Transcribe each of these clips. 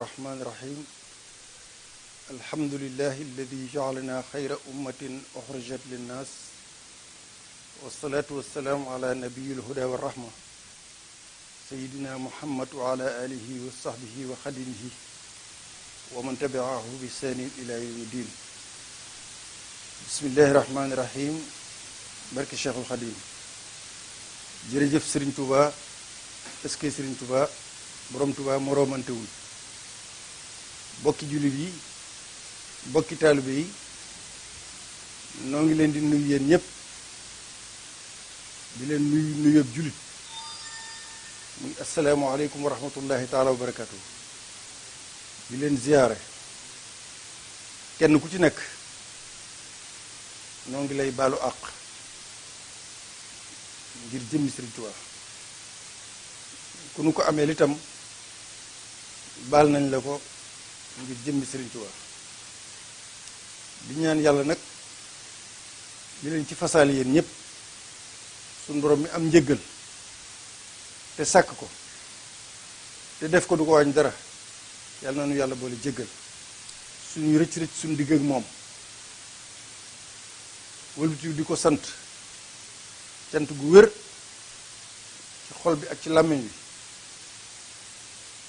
الرحمن الرحيم الحمد لله الذي جعلنا خير أمة أخرجت للناس والصلاة والسلام على نبي الهدى والرحمة سيدنا محمد وعلى آله وصحبه وخدمه ومن تبعه بإحسان إلى يوم الدين بسم الله الرحمن الرحيم barke Cheikhul Khadim jërëjëf Serigne Touba est-ce que Serigne Touba borom Touba moroomante wuñ bokki jullit yi bokki taalibe yi noo ngi leen di nuyu yéen ñëpp di leen nuyub jullit muy asalaamaaleykum wa rahmatullahi taala wa barakatuh di leen ziyaare kenn ku ci nekk noo ngi lay baalu àq ngir jëmmi Serigne Touba ku nu ko amee itam baal nañ la ko ngir jëmmi Serigne Touba di ñaan yàlla nag li leen ci fasaale yéen ñëpp suñ borom mi am njëggal te sàkk ko te def ko du ko wàññi dara yàlla na nu yàlla boole jéggal suñu rëcc-rëcc suñu digg ak moom wëlbati di ko sant cant gu wér ci xol bi ak ci làmmiñ bi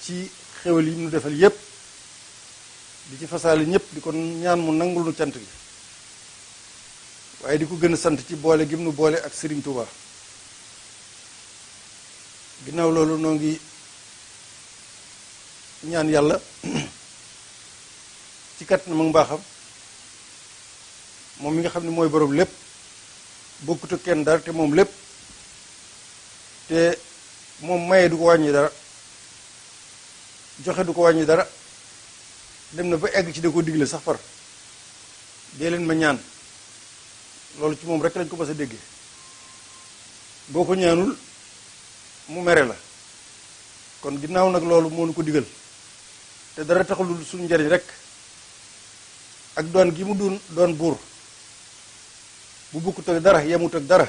ci xewal yi nu defal yépp di ci fasaale ñëpp di ko ñaan mu nangul nu cant gi waaye di ko gën a sant ci boole gi mu nu boole ak Serigne Touba ginnaaw loolu noo ngi ñaan yàlla ci kattanam ak mbaaxam moom mi nga xam ne mooy borom lépp bokkut ak kenn dara te moom lépp te moom maye du ko wàññi dara joxe du ko wàññi dara dem na ba egg ci da ko digle sax far dee leen ma ñaan loolu ci moom rek lañ ko mas a déggee boo ko ñaanul mu mere la kon ginnaaw nag loolu moo nu ko digal te dara taxulul suñu njariñ rek ak doon gi mu doon buur bu bukkut ak dara yemut ak dara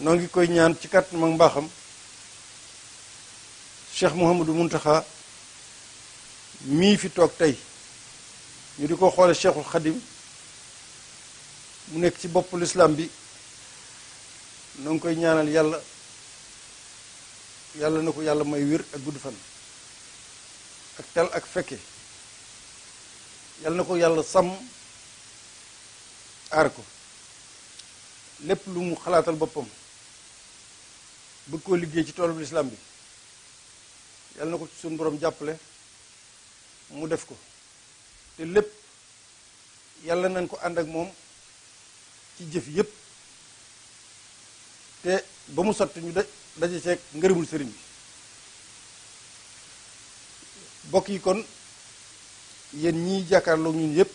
noo ngi koy ñaan ci kàttanam ak mbaaxam Cheikh Mouhamadou Mountakha mii fi toog tey ñu di ko xoole Cheikhul Khadim mu nekk ci boppu lislaam bi noo ngi koy ñaanal yàlla na ko yàlla may wér ak gudd fan ak tal ak fekke yàlla na ko yàlla sàmm aar ko lépp lu mu xalaatal boppam bëgg koo liggéey ci toolu lislaam bi yàlla na ko ci suñu borom jàppale mu def ko te lépp yàlla nañ ko ànd ak moom ci jëf yépp te ba mu sotti ñu daje ceeg ngërëmul sëriñ bi bokk yi kon yéen ñiy jàkkaarloo ñun yépp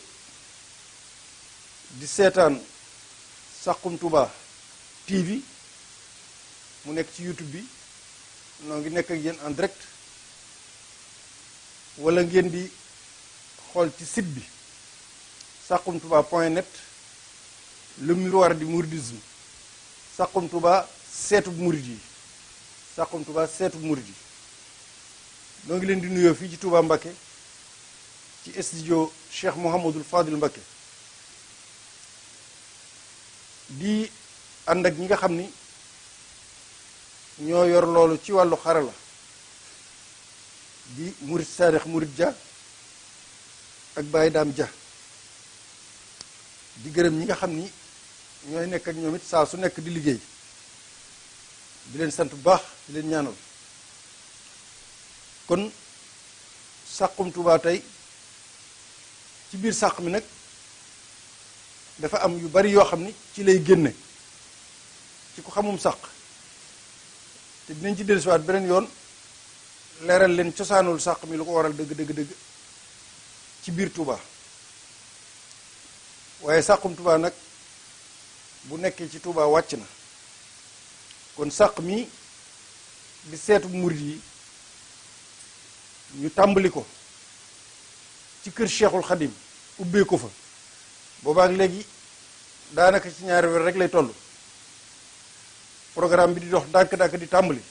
di seetaan Saxum Touba TV mu nekk ci YouTube bi noo ngi nekk ak yéen en direct wala ngeen di xool ci site bi saxumtouba.net le miroir du mouridisme Saxum Touba seetub murid yi Saxum Touba seetub murid yi noo ngi leen di nuyoo fii ci Touba Mbacké ci studio Cheikh Mouhamadoul Fadil Mbacké di ànd ak ñi nga xam ni ñoo yor loolu ci wàllu xarala di murid saadix murid ja ak Baye Daam ja di gërëm ñi nga xam ni ñooy nekk ak ñoom it saa su nekk di liggéey di leen sant bu baax di leen ñaanal kon Saxum Touba tey ci biir sàq mi nag dafa am yu bari yoo xam ni ci lay génne ci ku xamum sàq te dinañ ci dellusiwaat beneen yoon leeral leen cosaanul sàq mi lu ko waral dëgg ci biir Touba waaye Saxum Touba nag bu nekkee ci Touba wàcc na kon sàq mi di seetu murid yi ñu tàmbali ko ci kër Cheikhul Khadim ubbee ko fa boobaak léegi daanaka ci ñaari weer rek lay toll programme bi di dox dànk-dànk di tàmbali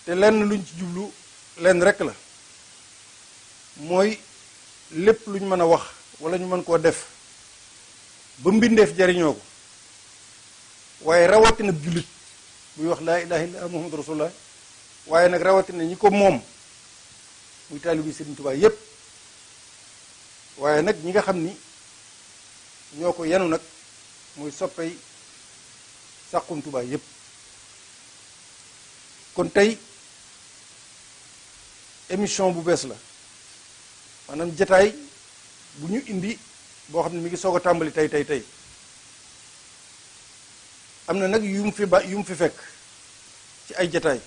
te lenn luñ ci jublu lenn rek la mooy lépp luñ mën a wax wala ñu mën koo def ba mbindeef jariñoo ko waaye rawatina jullit buy wax laa ilaha illa muhammadu rasulullah waaye nag rawatina ñi ko moom muy taalibi Sëriñ Tuubaa yépp waaye nag ñi nga xam ni ñoo ko yenu nag muy soppey Saxum Touba yépp kon tey émission bu bees la maanaam jataay bu ñu indi boo xam ne mi ngi soog a tàmbali tey am na nag yu mu fi fekk ci ay jataay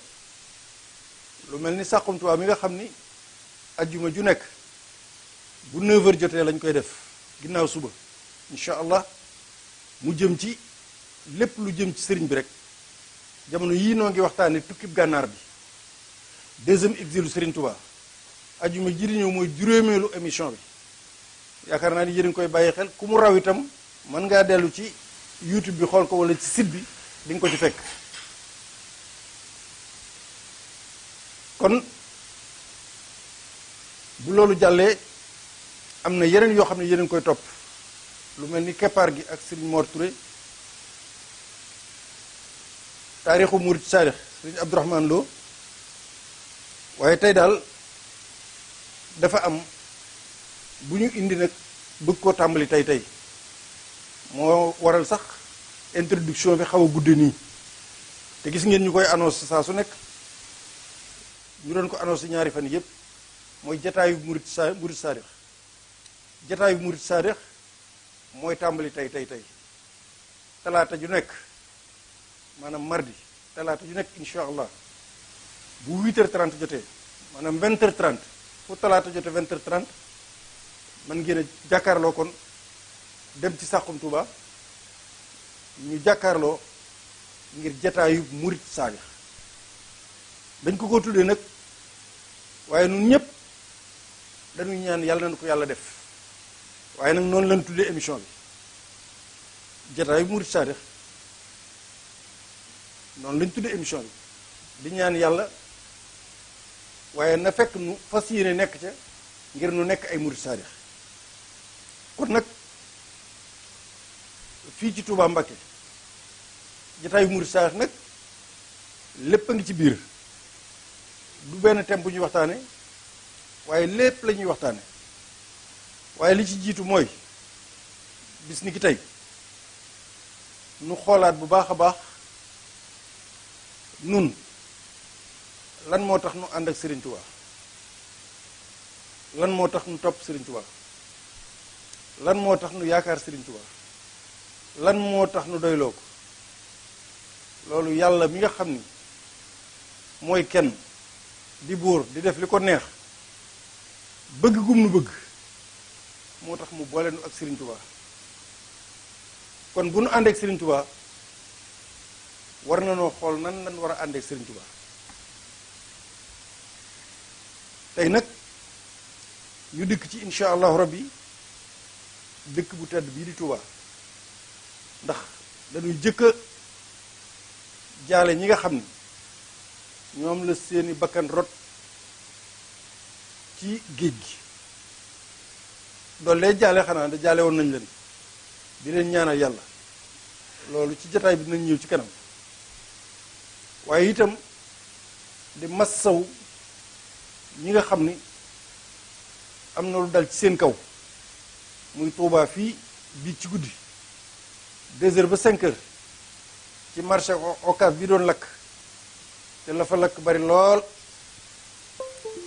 lu mel ni Saxum Touba mi nga xam ni ajjuma ju nekk bu 9h jotee lañ koy def ginnaaw suba incha allah mu jëm ci lépp lu jëm ci sëriñ bi rek jamono yii noo ngi waxtaane tukkib gànnaar bi deuxième exilu Sëriñ Touba ajjuma ji di ñëw mooy juróomeelu émission bi yaakaar naa ni yéen a ngi koy bàyyi xel ku mu raw itam mën ngaa dellu ci YouTube bi xool ko wala ci site bi di nga ko ci fekk kon bu loolu jàllee am na yeneen yoo xam ne yéen a ngi koy topp lu mel ni keppaar gi ak Serigne Mor Touré taarixu Murid Saadix Serigne Abdourahmane Lo waaye tey daal dafa am bu ñu indi nag bëgg koo tàmbali tey moo waral sax introduction bi xaw a gudde nii te gis ngeen ñu koy annoncé saa su nekk ñu doon ko annoncé ñaari fan yépp mooy jataayu Murid Saadix jataayu Murid Saadix mooy tàmbali tey talaata ju nekk maanaam mardi talaata ju nekk incha allah bu 8h30 jotee maanaam 20h30 fu talaata jotee 20h30 man ngeen a jàkkaarloo kon dem ci Saxum Touba ñu jàkkaarloo ngir jataayu Murid Saadix dañ ko tuddee nag waaye nun ñëpp dañuy ñaan yàlla na ko yàlla def waaye nag noonu lañ tuddee émission bi jataayu Murid Saadix noonu lañ tuddee émission bi di ñaan yàlla waaye na fekk nu fas yéene nekk ca ngir nu nekk ay Murid Saadix kon nag fii ci Touba Mbacké jataayu Murid Saadix nag lépp a ngi ci biir du benn thème bu ñuy waxtaane waaye lépp la ñuy waxtaane waaye li ci jiitu mooy bis ni ki tey nu xoolaat bu baax a baax nun lan moo tax nu ànd ak Serigne Touba lan moo tax nu topp Serigne Touba lan moo tax nu yaakaar Serigne Touba lan moo tax nu doyloo ko loolu yàlla mi nga xam ni mooy kenn di buur di def li ko neex bëgg gum nu bëgg moo tax mu boole nu ak Serigne Touba kon bu nu àndeek Serigne Touba war na noo xool nan lan war a àndeek Serigne Touba tey nag ñu dikk ci insha allahu rabbi dëkk bu tedd bii di Touba ndax dañuy jëkk a jaale ñi nga xam ni ñoom la seeni bakkan rot ci géej gi doolu lee jaale xanaa da jaale woon nañ leen di leen ñaanal yàlla loolu ci jataay bi dinañ ñëw ci kanam waaye itam di massaw ñi nga xam ni am na lu dal ci seen kaw muy Touba fii bii ci guddi 2h ba 5h ci marché Ocass bi doon lakk te la fa lakk bari lool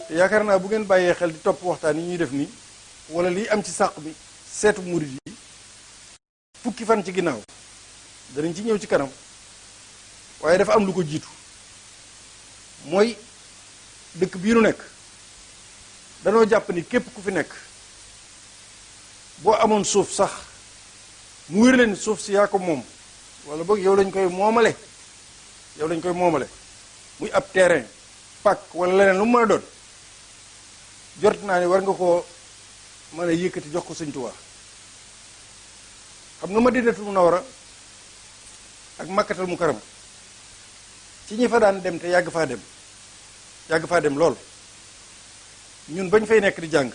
te yaakaar naa bu ngeen bàyyee xel di topp waxtaan yi ñuy def nii wala liy am ci sàq mi seetu murid yi fukki fan ci ginnaaw danañ ci ñëw ci kanam waaye dafa am lu ko jiitu mooy dëkk bii nu nekk danoo jàpp ni képp ku fi nekk boo amoon suuf sax mu wér leen suuf si yaa ko moom wala boog yow lañ koy moomale yow lañ koy moomale muy ab terrain pàkk wala leneen lu mu mën a doon jort naa ni war nga koo mën a yëkkati jox ko Sëñ Tuubaa xam nga Madinatul Munawwara ak Makkatal Mukarrama ci ñi fa daan dem te yàgg faa dem lool ñun bañ fay nekk di jàng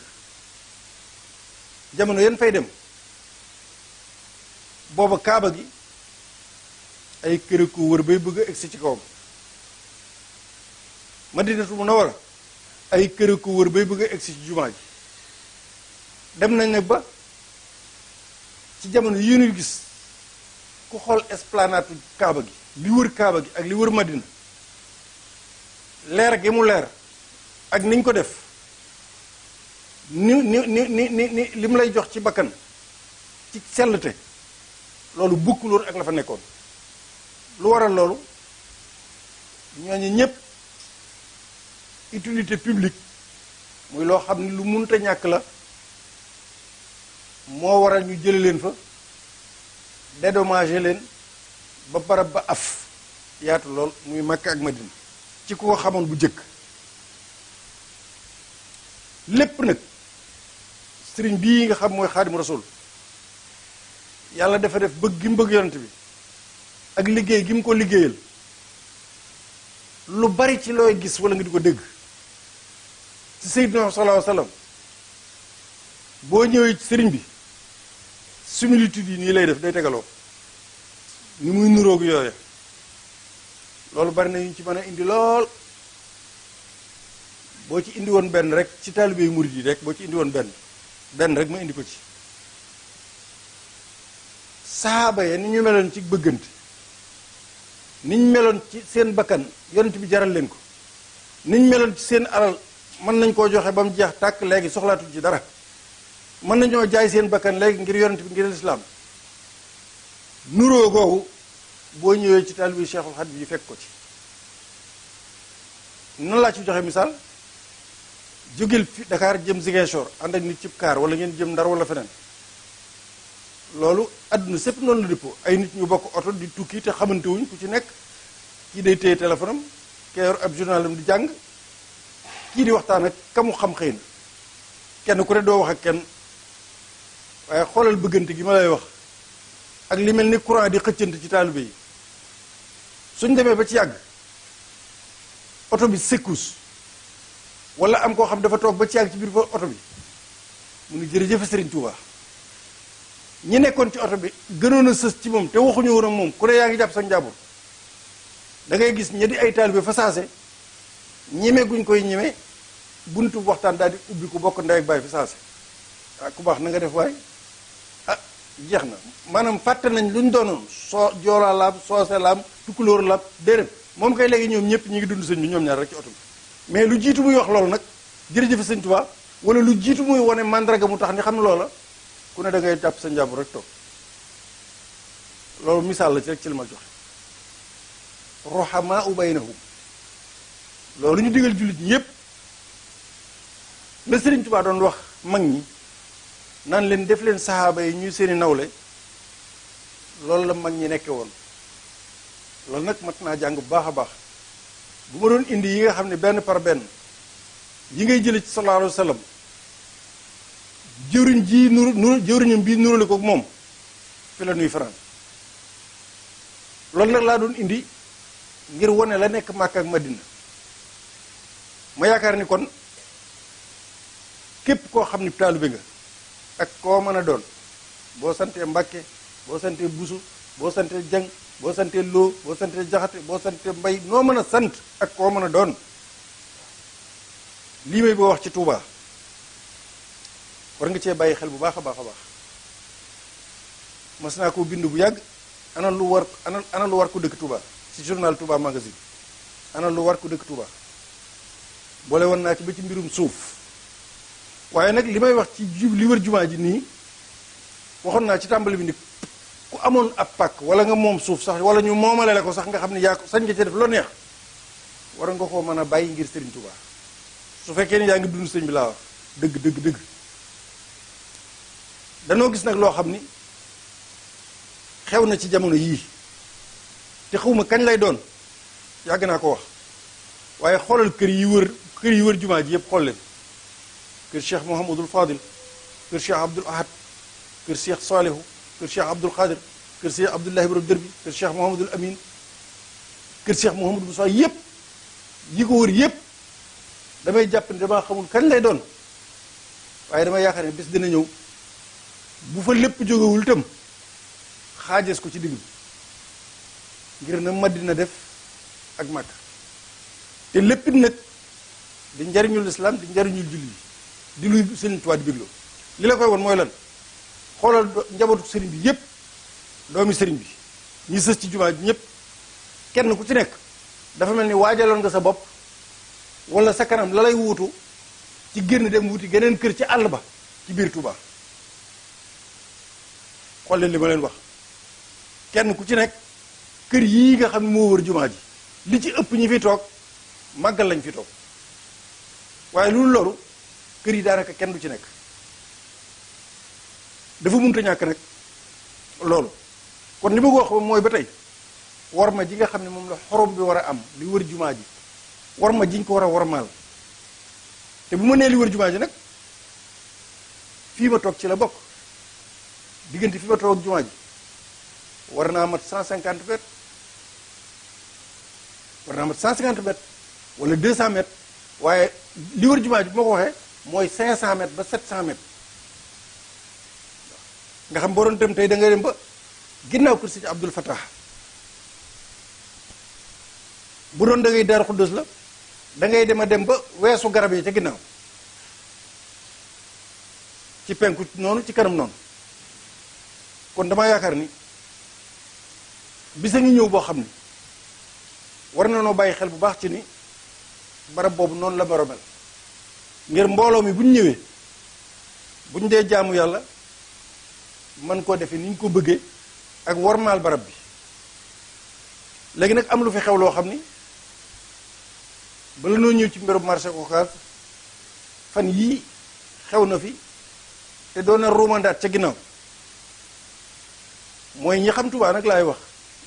jamono yan fay dem booba kaaba gi ay kër ko wër bay bëgg a egsi ci kawam Madinatul Munawwara ay kër ko wër bay bëgg a egsi ci jumaa ji dem nañ nag ba ci jamono yi ñuy gis ku xool esplanade kaaba gi li wër kaaba gi ak li wër Madina leer gi mu leer ak niñ ko def ni li mu lay jox ci bakkan ci sellte loolu bukkuloon ak la fa nekkoon lu waral loolu ñooñu ñépp utilité publique muy loo xam ni lu munta ñàkk la moo waral ñu jële leen fa dédommager leen ba barab ba af yaatu lool muy Makka ak Madina ci ku ko xamoon bu jëkk lépp nag sëriñ bii nga xam mooy Xaadimu Rasuul yàlla dafa def bëgg gi mu bëgg yonent bi ak liggéey gi mu ko liggéeyal lu bari ci looy gis wala nga di ko dégg ci Seydina sallallahu alayhi wasallam boo ñëwee ci sëriñ bi similitude yi nii lay def day tegaloo ni muy nuroog yooya loolu bari na ñu ci mën a indi lool boo ci indi woon benn rek ci taalibe yu murid yi rek boo ci indi woon benn rek ma indi ko ci saaba ya ni ñu meloon ci bëggante ni ñu meloon ci seen bakkan yonent bi jaral leen ko ni ñu meloon ci seen alal mën nañ koo joxe ba mu jeex tàkk léegi soxlaatuñ ci dara mën nañoo jaay seen bakkan léegi ngir yonent bi ngir lislaam nuroo googu boo ñëwee ci taalibe Cheikhul Khadim yi fekk ko ci nan laa ci joxe misaal jógil fi Dakar jëm Ziguinchor ànd ak nit cib kaar wala ngeen jëm Ndar wala feneen loolu àdduna sépp noonu la dëppoo ay nit ñu bokk oto di tukki te xamante wuñ ku ci nekk kii day téye téléphone am kee yor ab journalam di jàng kii di waxtaan ak kamu xam xëy na kenn ku ne doo wax ak kenn waaye xoolal bëggante gi ma lay wax ak li mel ni courant di xëccante ci taalibe yi suñ demee ba ci yàgg oto bi secousse wala am koo xam dafa toog ba ci yàgg ci biir oto bi mu ni jërëjëf Serigne Touba ñi nekkoon ci oto bi gënoon a sës ci moom te waxuñu woon ak moom ku ne yaa ngi jàpp sa njaabur da ngay gis ña di ay taalibe fa saase ñeme guñ koy ñeme buntu waxtaan daal di ubbi ku bokk ndey ak baay fa saase ah ku baax na nga def waay ah jeex na maanaam fàtte nañ luñ doonoon soo joolaa laam soose laam tukulóor laam déedéet moom kay léegi ñoom ñëpp ñi ngi dund sëñ bi ñoom ñaar rek ci oto bi mais lu jiitu muy wax loolu nag jërëjëf sëñ Tuubaa wala lu jiitu muy wane mandarga mu tax ni xam ne loola ku ne da ngay jàpp sa njàmbur rek toog loolu misaal la ci rek ci li ma joxe ruhamaa baynahum loolu ñu digal jullit ñi yépp la Sëriñ Tuubaa doon wax mag ñi naan leen def leen saxaaba yi ñuy seeni nawle loolu la mag ñi nekke woon loolu nag mat naa jàng bu baax a baax bu ma doon indi yi nga xam ne benn par benn yi ngay jële ci sallallahu alayhi wa sallam jëwriñ ji jëwriñam bii nurale ko moom fi la nuy faral loolu nag laa doon indi ngir wane la nekk Makka ak Madina ma yaakaar ni kon képp koo xam ni taalibe nga ak koo mën a doon boo santee Mbàkke boo santee Busu boo santee Jang boo santee Loo boo santee Jaxate boo santee Mbay noo mën a sant ak koo mën a doon lii may boo wax ci Touba war nga cee bàyyi xel bu baax a baax a baax mas naa koo bind bu yàgg ana lu war ko dëkk Touba ci journal Touba magazine ana lu war ko dëkk Touba boole woon naa ci ba ci mbirum suuf waaye nag li may wax ci li wër jumaa ji nii waxoon naa ci tàmbali bi ni ku amoon ab pàkk wala nga moom suuf sax wala ñu moomale la ko sax nga xam ne yaa ko sañ nga ci def loo neex war nga koo mën a bàyyi ngir Serigne Touba su fekkee ni yaa ngi dund sëñ bi laa wax dëgg danoo gis nag loo xam ni xew na ci jamono yii te xawma kañ lay doon yàgg naa ko wax waaye xoolal kër yi wër jumaa ji yëpp xool leen kër Cheikh Mouhamadul Fadil kër Cheikh Abdoul Ahad kër Cheikh Salihu kër Cheikh Abdoul Khadir kër Cheikh Abdoulahi Borom Dër bi kër Cheikh Mouhamadul Amin kër Cheikh Mouhamadou Moussa yëpp yi ko wër yëpp damay jàpp ne damaa xamul kañ lay doon waaye damay yaakaar ne bis dina ñëw bu fa lépp jógewul itam xaajees ko ci digg bi ngir na Madina def ak Makka te lépp it nag di njariñul islam di njariñul julli di luy Sëriñ Tuubaa di bégloo li la koy won mooy lan xoolal njabootu sëriñ bi yépp doomi sëriñ bi ñi sës ci jumaa ji ñëpp kenn ku ci nekk dafa mel ni waajaloon nga sa bopp wala sa kanam la lay wuutu ci génn dem wuti geneen kër ci àll ba ci biir Touba xool leen li ma leen wax kenn ku ci nekk kër yii nga xam ne moo wër jumaa ji li ci ëpp ñi fi toog màggal lañ fi toog waaye loolu loolu kër yi daanaka kenn du ci nekk dafa mënut a ñàkk nag loolu kon li ma ko wax ba mooy ba tey war ma ji nga xam ne moom la xorom bi war a am li wër jumaa ji war ma jiñ ko war a warmaal te bu ma nee li wër jumaa ji nag fii ma toog ci la bokk diggante fi ma toog ak jumaa ji war naa mat 150 mètres war naa mat 150 mètres wala 200 mètres waaye li wër jumaa ji bu ma ko waxee mooy 500 mètres ba 700 mètres nga xam boo doon dem tey da ngay dem ba ginnaaw kër Sëriñ Abdul Fattah bu doon da ngay Daaru Xuddus la da ngay dem a dem ba weesu garab yi ca ginnaaw ci penku noonu ci kanam noonu kon damaa yaakaar ni bisa ngi ñëw boo xam ni war na noo bàyyi xel bu baax ci ni barab boobu noonu la mel ngir mbooloo mi bu ñu ñëwee bu ñu dee jaamu yàlla man koo defee ni ñu ko bëggee ak wormaal barab bi léegi nag am lu fi xew loo xam ni bala noo ñëw ci mbirum marché Ocass fan yii xew na fi te doon na ruumandaat ca ginnaaw mooy ñi xam Tuubaa nag laay wax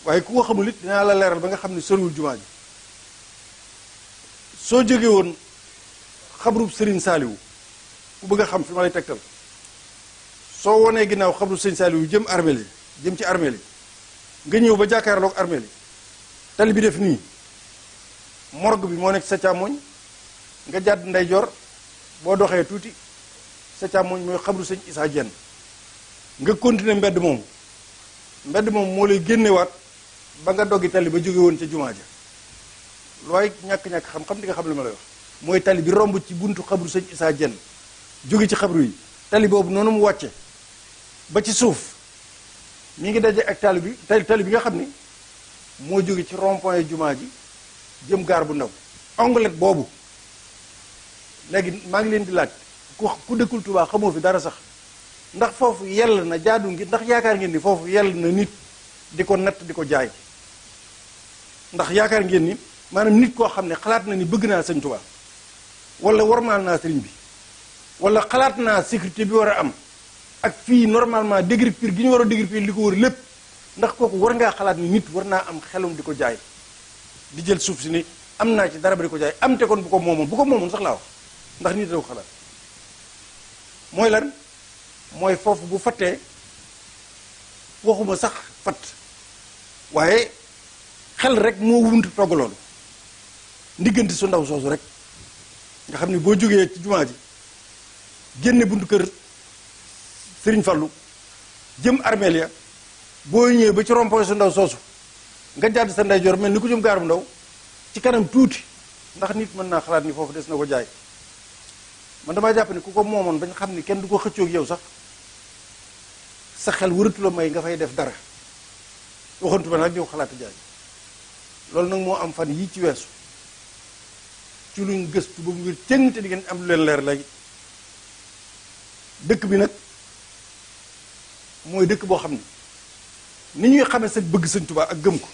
waaye ku ko xamul it dinaa la leeral ba nga xam ne soriwul jumaa ji soo jóge woon xabrub Sëriñ Saaliwu ku bëgg a xam fi ma lay tegtal soo wonee ginnaaw xabrub Sëriñ Saaliwu jëm armeel yi jëm ci armeel yi nga ñëw ba jàkkaarloog armeel yi tali bi def nii morgue bi moo nekk sa càmmoñ nga jàdd ndeyjoor boo doxee tuuti sa càmmoñ mooy xabru sëñ Isaa Jenn nga continuer mbedd moom moo lay génnewaat ba nga doggi tali ba jóge woon ca jumaa ja looy ñàkk-ñàkk xam-xam di nga xam li ma lay wax mooy tali bi romb ci buntu xabru sëñ Isaa Jenn jóge ci xabru yi tali boobu noonu mu wàcce ba ci suuf mi ngi daje ak tali bi nga xam ni moo jóge ci rond-point jumaa ji jëm gaar bu ndaw onglet boobu léegi maa ngi leen di laaj ku dëkkul Tuubaa xamoo fi dara sax ndax foofu yell na jaadu ngi ndax yaakaar ngeen ni foofu yell na nit di ko natt di ko jaay ndax yaakaar ngeen ni maanaam nit koo xam ne xalaat na ni bëgg naa sëñ Tuubaa wala warmaal naa sëriñ bi wala xalaat naa sécurité bi war a am ak fii normalement déguerpir gi ñu war a déguerpir li ko wër lépp ndax kooku war ngaa xalaat ni nit war naa am xelum di ko jaay di jël suuf si ni am naa ci dara ba di ko jaay am te kon bu ko moomoon sax laa wax ndax nit da ko xalaat mooy lan mooy foofu bu fattee waxuma sax fatt waaye xel rek moo wuntu togg loolu ndiggante su ndaw soosu rek nga xam ne boo jógee ci jumaa ji génne buntu kër Sëriñ Fallu jëm armeel ya boo ñëwee ba ci rond-point su ndaw soosu nga jàdd sa ndeyjoor mel ni ku jëm gaar bu ndaw ci kanam tuuti ndax nit mën naa xalaat ni foofu des na ko jaay man damaa jàpp ni ku ko moomoon bañ xam ni kenn du ko xëccoog yow sax sa xel wëratu la may nga fay def dara waxantu ba nag yow xalaat jaay loolu nag moo am fan yii ci weesu ci luñ gëstu ba mu wér cëng te di ngeen am lu leen leer léegi dëkk bi nag mooy dëkk boo xam ne ni ñuy xamee sa bëgg sëñ Tuubaa ak gëm ko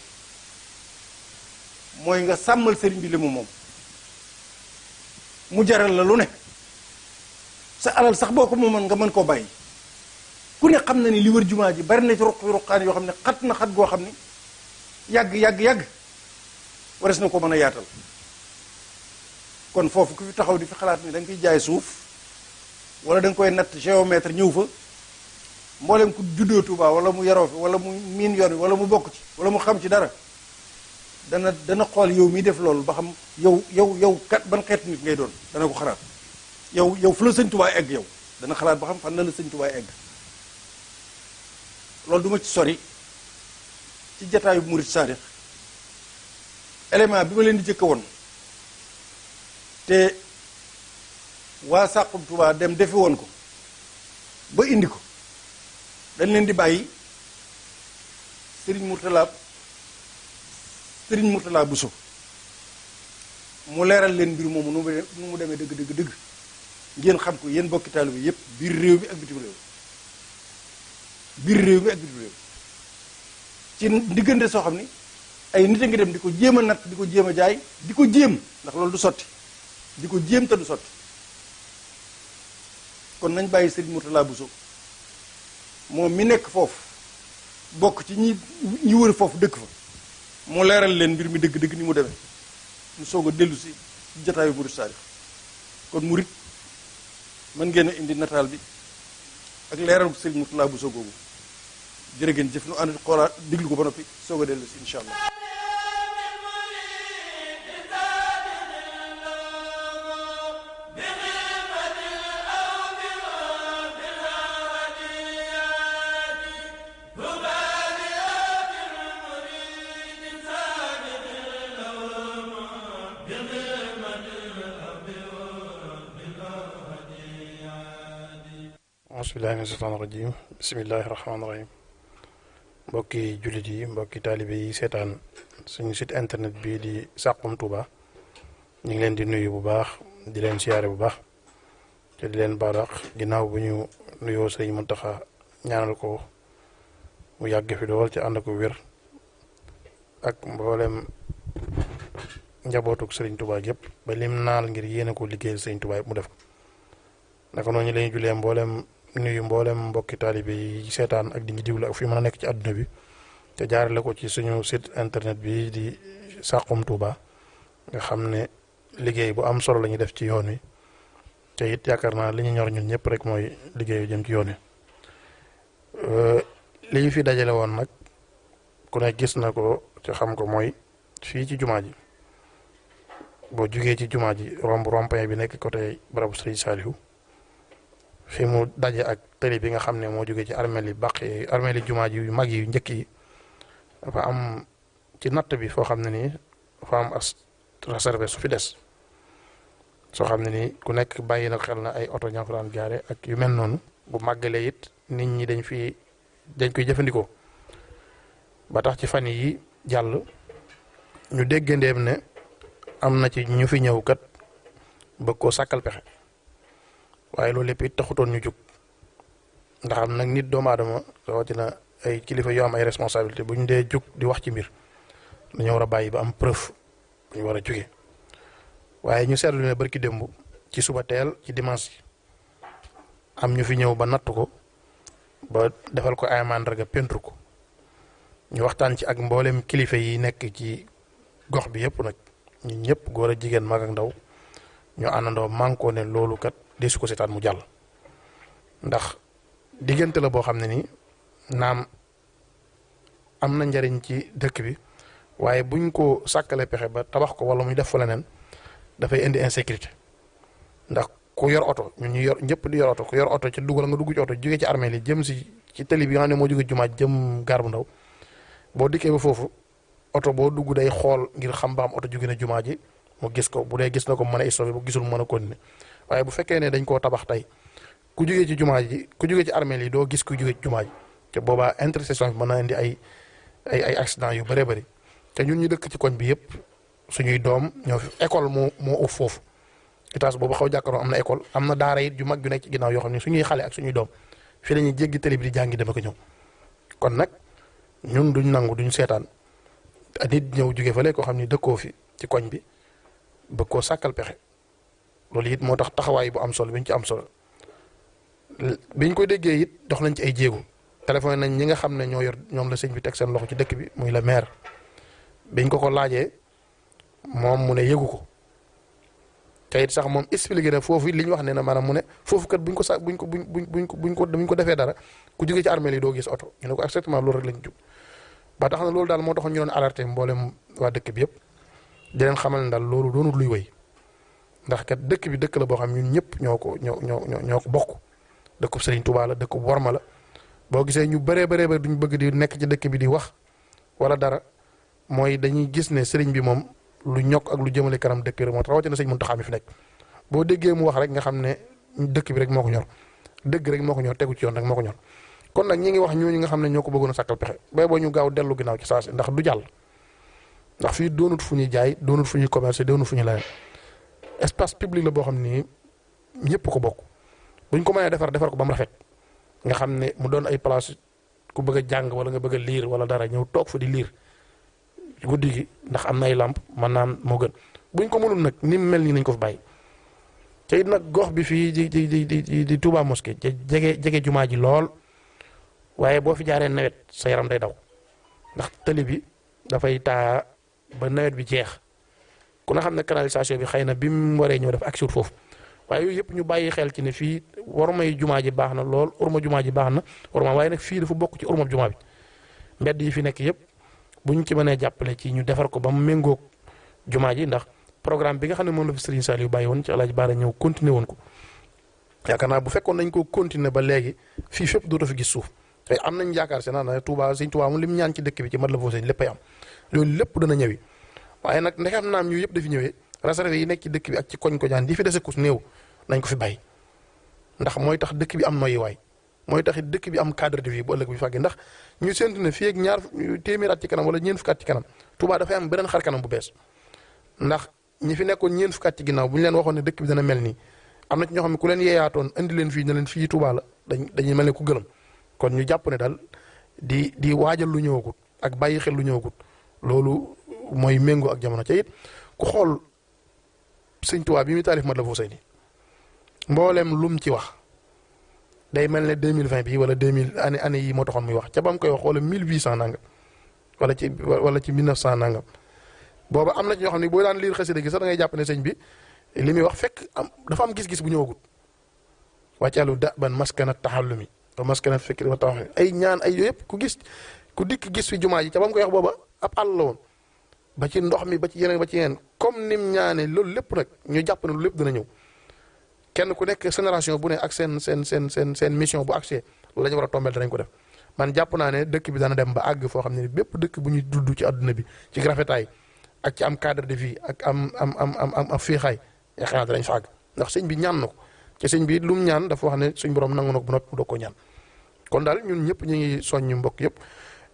mooy nga sàmmal sëriñ bi li mu moom mu jaral la lu ne sa alal sax boo ko moomoon nga mën koo bàyyi ku ne xam na ni li wër jumaa ji bari na ci ruqaan yoo xam ne xat na xat goo xam ne yàgg wares na ko mën a yaatal kon foofu ku fi taxaw di fi xalaat ni da nga fiy jaay suuf wala da nga koy natt géomètre ñëw fa mboolem ku juddoo Touba wala mu yaroo fi wala mu miin yoon wi wala mu bokk ci wala mu xam ci dara dana xool yow miy def loolu ba xam yow kat ban xeet nit ngay doon dana ko xalaat yow fu la sëñ Touba egg yow dana xalaat ba xam fan la sëñ Touba egg loolu du ma ci sori ci jataayu murid saadix élément bi ma leen di jëkk woon te waa Saxum Touba dem defi woon ko ba indi ko dañ leen di bàyyi Serigne Mourtala Bousso mu leeral leen mbir moomu nu mu demee dëgg ngeen xam ko yéen bokki taalibe bi yépp biir réew mi ak bitim réew ci diggante soo xam ni ay nit a ngi dem di ko jéem a natt di ko jéem a jaay di ko jéem ndax loolu du sotti di ko jéem te du sotti kon nañ bàyyi Serigne Mourtala Bousso moom mi nekk foofu bokk ci ñi wër foofu dëkk fa mu leeral leen mbir mi dëgg ni mu demee mu soog a dellu si jataayu murid saadix kon murid mën ngeen a indi nataal bi ak leeral ko Serigne Mourtala Bousso googu jërë ngeen jëf nu ànd xoolaat diglu ko ba noppi soog a dellu si incha allah. bismillahi mina shaytaani rajim bismillahi rahmaani rahim mbokki jullit yi mbokki taalibe yi seetaan suñu site internet bii di Saxum Touba ñu ngi leen di nuyu bu baax di leen siyaare bu baax te di leen baarax ginnaaw bu ñu nuyoo Sëriñ Muntaxa ñaanal ko mu yàgg fi dool ci ànd ko wér ak mboolem njabootuk Sëriñ Touba yëpp ba lim naal ngir yéene ko liggéeyal Sëriñ Touba yëpp mu def ko naka noonu ñu leen julee nuyu mboolem mbokki taalibe yi seetaan ak di ñu diglu ak fi mën a nekk ci àdduna bi te jaarale ko ci suñu site internet bi di Saxum Touba nga xam ne liggéey bu am solo la ñuy def ci yoon wi te it yaakaar naa li ñu ñor ñun ñëpp rek mooy liggéey yu jëm ci yoon wi li ñu fi dajale woon nag ku ne gis na ko ci xam ko mooy fii ci jumaa ji boo jugee ci jumaa ji rond-point bi nekk côté barabu Sëriñ Saalihu fi mu daje ak tëli bi nga xam ne moo jógee ci armeel yi bàq yi armeel yi jumaa ji yu mag yi yu njëkk yi dafa am ci natt bi foo xam ne nii dafa am as réservé su fi des soo xam ne nii ku nekk bàyyi na xel na ay oto ñoo fa daan gaare ak yu mel noonu bu màggalee it nit ñi dañ koy jëfandikoo ba tax ci fan yi jàll ñu déggandeem ne am na ci ñu fi ñëw kat bëgg koo sàkkal pexe waaye loolu lépp it taxutoon ñu jóg ndax am nag nit doomu aadama rawatina ay kilifa yoo am ay responsabilité bu ñu dee jóg di wax ci mbir dañoo war a bàyyi ba am preuve bu ñu war a jóge waaye ñu seetlu ne barki démb ci suba teel ci dimanche yi am ñu fi ñëw ba natt ko ba defal ko ay mandarga peinture ko ñu waxtaan ci ak mboolem kilifa yi nekk ci gox bi yëpp nag ñun ñëpp góor a jigéen mag ak ndaw ñu àndandoo mànkoo ne loolu kat desu ko seetaan mu jàll ndax diggante la boo xam ne ni naam am na njariñ ci dëkk bi waaye buñ ko sàkkale pexe ba tabax ko wala muy def fa leneen dafay indi insécurité ndax ku yor oto ñun ñu yor ñëpp di yor oto ku yor oto ci dugal nga dugg ci oto jóge ci armée li jëm si ci tali bi nga xam ne moo jóge jumaa jëm gaar bu ndaw boo dikkee ba foofu oto boo dugg day xool ngir xam ba am oto jóge na jumaa ji mu gis ko bu dee gis na ko mën a stoppé bu gisul mën a continuer waaye bu fekkee ne dañ koo tabax tey ku jógee ci jumaa ji ku jógee ci armée li doo gis ku jógee ci jumaa ji te boobaa intersection bi mën na indi ay accident yu bëree bëri te ñun ñu dëkk ci koñ bi yëpp suñuy doom ñoo fi école moo uf foofu étage boobu xaw jàkkaaroo am na école am na daara it ju mag ju nekk ci ginnaaw yoo xam ne suñuy xale ak suñuy doom fii la ñuy jéggi télé bi di jàngi dama ko ñëw kon nag ñun duñ nangu duñ seetaan nit ñëw jóge fale koo xam ne dëkkoo fi ci koñ bi bëgg koo sàkkal pexe loolu it moo tax taxawaay bu am solo bi ñu ci am solo biñ ko déggee it dox nañ ci ay jéego téléphone nañ ñi nga xam ne ñoo yor ñoom la sëñ bi teg seen loxo ci dëkk bi muy la maire biñ ko laajee moom mu ne yëgu ko te it sax moom expliqué na foofu li ñu wax ne na maanaam mu ne foofu kat buñ ko defee dara ku jógee ci armée yi doo gis oto ñu ne ko exactement loolu rek lañ jub ba tax na loolu daal moo taxoon ñu doon alerté mboolem waa dëkk bi yëpp di leen xamal ne daal loolu doonul luy wéy ndax kat dëkk bi dëkk la boo xam ñun ñëpp ñoo ko bokk dëkkub Serigne Touba la dëkkub worma la boo gisee ñu bëree ba duñ bëgg di nekk ci dëkk bi di wax wala dara mooy dañuy gis ne Serigne bi moom lu ñokk ak lu jëmale kanam dëkk bi rek moo tax rawatina Serigne Mountakha mi fi nekk boo déggee mu wax rek nga xam ne dëkk bi rek moo ko ñor dëgg rek moo ko ñor tegu ci yoon rek moo ko ñor kon nag ñi ngi wax ñooñu nga xam ne ñoo ko bëggoon a sàkkal pexe bay boo ñu gaaw dellu ginnaaw ci saasi ndax du jàll ndax fii doonut fu ñuy jaay doonut fu ñuy commercer doonut fu ñuy leneen espace public la boo xam ni ñëpp ko bokk buñ ko mënee defar ko ba mu rafet nga xam ne mu doon ay place ku bëgg a jàng wala nga bëgg a liir wala dara ñëw toog fa di liir guddi gi ndax am na ay lamp mën naan moo gën buñ ko mënul nag ni mu mel nii nañ ko fi bàyyi te it nag gox bi fii di Touba Mosquée jege jumaa ji lool waaye boo fi jaaree nawet sa yaram day daw ndax tëli bi dafay taa ba nawet bi jeex ku na xam ne canalisation bi xëy na bi mu waree ñëw def action foofu waaye yooyu yëpp ñu bàyyi xel ci ne fii warmay jumaa ji baax na lool urma jumaa ji baax na urma waaye nag fii dafa bokk ci urma jumaa bi mbedd yi fi nekk yëpp buñ ci mënee jàppale ci ñu defar ko ba mu méngoog jumaa ji ndax programme bi nga xam ne moom la fi Serigne Saliou bàyyi woon ci Alaaji Baara ñëw continuer woon ko yaakaar naa bu fekkoon nañ ko continuer ba léegi fii fépp dootoo fi gis suuf te am nañ yaakaar seen na Touba Serigne Touba moom li mu ñaan ci dëkk bi ci mat la foo seen léppay am loolu lépp dana ñëwi waaye nag ndexam naam ñu yëpp dafi ñëwee réserve yi nekk ci dëkk bi ak ci koñ ko jaan di fi dese kus néew nañ ko fi bàyyi ndax mooy tax dëkk bi am noyyi waay mooy tax dëkk bi am cadre de vie bu ëllëg bi fàggee ndax ñu séntu ne fii ak ñaar téeméer at ci kanam wala ñeent fukki at ci kanam Touba dafay am beneen xar kanam bu bees ndax ñi fi nekkoon ñeent fukki at ci ginnaaw bu ñu leen waxoon ne dëkk bi dana mel nii am na ci ñoo xam ne ku leen yeeyaatoon indi leen fii ne leen fii Touba la dañuy mel ne ku gëlëm kon ñu jàpp ne daal di waajal lu ñëwagut ak bàyyi xel lu ñëwagut loolu mooy méngoo ak jamono ca it ku xool Sëñ Touba bi muy taalif mat la foo say ni mboolem lum ci wax day mel ne 2020 bi wala 2000 année yi moo taxoon muy wax ca ba mu koy wax wala 1800 nangam wala ci 1900 nangam booba am na ci ñoo xam ne boo daan liir xasida gi sax da ngay jàpp ne sëñ bi li muy wax fekk dafa am gis-gis bu ñëwagut wàccalu da ban maskana taxallumi wa maskana fikri wa tawaxi ay ñaan ay yooyu yëpp ku dikk gis fi jumaa ji ca ba mu koy wax booba ab àll la woon ba ci ndox mi ba ci yeneen comme nim ñaane loolu lépp nag ñu jàpp ne loolu lépp dana ñëw kenn ku nekk génération bu ne ak seen mission bu accès la ñu war a tombeel danañ ko def man jàpp naa ne dëkk bi dana dem ba àgg foo xam ne bépp dëkk bu ñuy dudd ci àdduna bi ci rafetaay ak ci am cadre de vie ak am féexaay yaakaar naa danañ fa àgg ndax sëñ bi ñaan na ko ci sëñ bi lu mu ñaan dafa wax ne suñ borom nangu na ko bu noppi doo ko ñaan kon daal ñun ñëpp ñu ngi soññu mbokk yëpp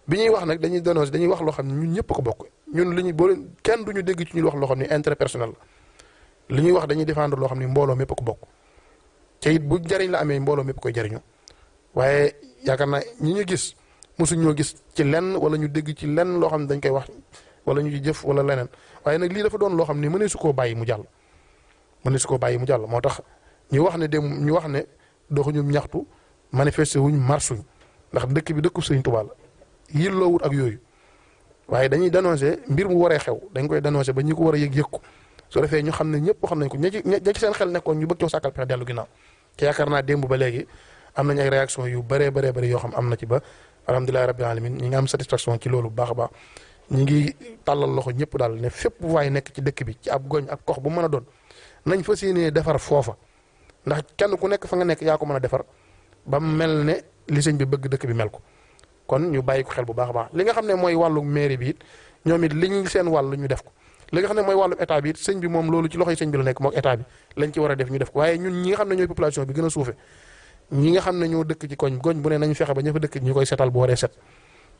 bi ñuy wax nag dañuy dénoncer dañuy wax loo xam ne ñun ñëpp ko bokk ñun li ñu boo kenn duñu dégg ci ñuy wax loo xam ne intérêt personnel la li ñuy wax dañuy défendre loo xam ne mbooloo mépp ko bokk te it bu jariñ la amee mbooloo mépp koy jariñu waaye yaakaar naa ñi ñu gis mosuñ ñoo gis ci lenn wala ñu dégg ci lenn loo xam ne dañ koy wax wala ñu ci jëf wala leneen waaye nag lii dafa doon loo xam ne mënee su koo bàyyi mu jàll moo tax ñu wax ne doxuñu ñaxtu manifesté wuñ marsuñ ndax dëkk bi dëkku Sëriñ Tuubaa la yilloowut ak yooyu waaye dañuy dénoncé mbir mu waree xew dañ koy dénoncé ba ñi ko war a yëg ko soo defee ñu xam ne ñëpp xam nañ ko ña ci seen xel nekkoon ñu bëgg coo sàkkal pexe dellu ginnaaw te yaakaar naa démb ba léegi am nañ ay réaction yu bëree yoo xam am na ci ba alhamdulilahi rabbil alamin ñi ngi am satisfaction ci loolu bu baax a baax ñi ngi tàllal loxo ñëpp daal ne fépp bu waay nekk ci dëkk bi ci ab goñ ak kox bu mën a doon nañ fas yéenee defar foofa ndax kenn ku nekk fa nga nekk yaa ko mën a defar ba mel ne li sëñ bi bëgg dëkk bi mel ko kon ñu bàyyi ko xel bu baax a baax li nga xam ne mooy wàllu mairie bi it ñoom it liñ seen wàll ñu def ko li nga xam ne mooy wàllu état bi it sëñ bi moom loolu ci loxoy sëñ bi la nekk mook état bi lañ ci war a def ñu def ko waaye ñun ñi nga xam ne ñooy population bi gën a suufe ñi nga xam ne ñoo dëkk ci goñ bu ne nañ fexe ba ña fa dëkk ñu koy setal bu waree set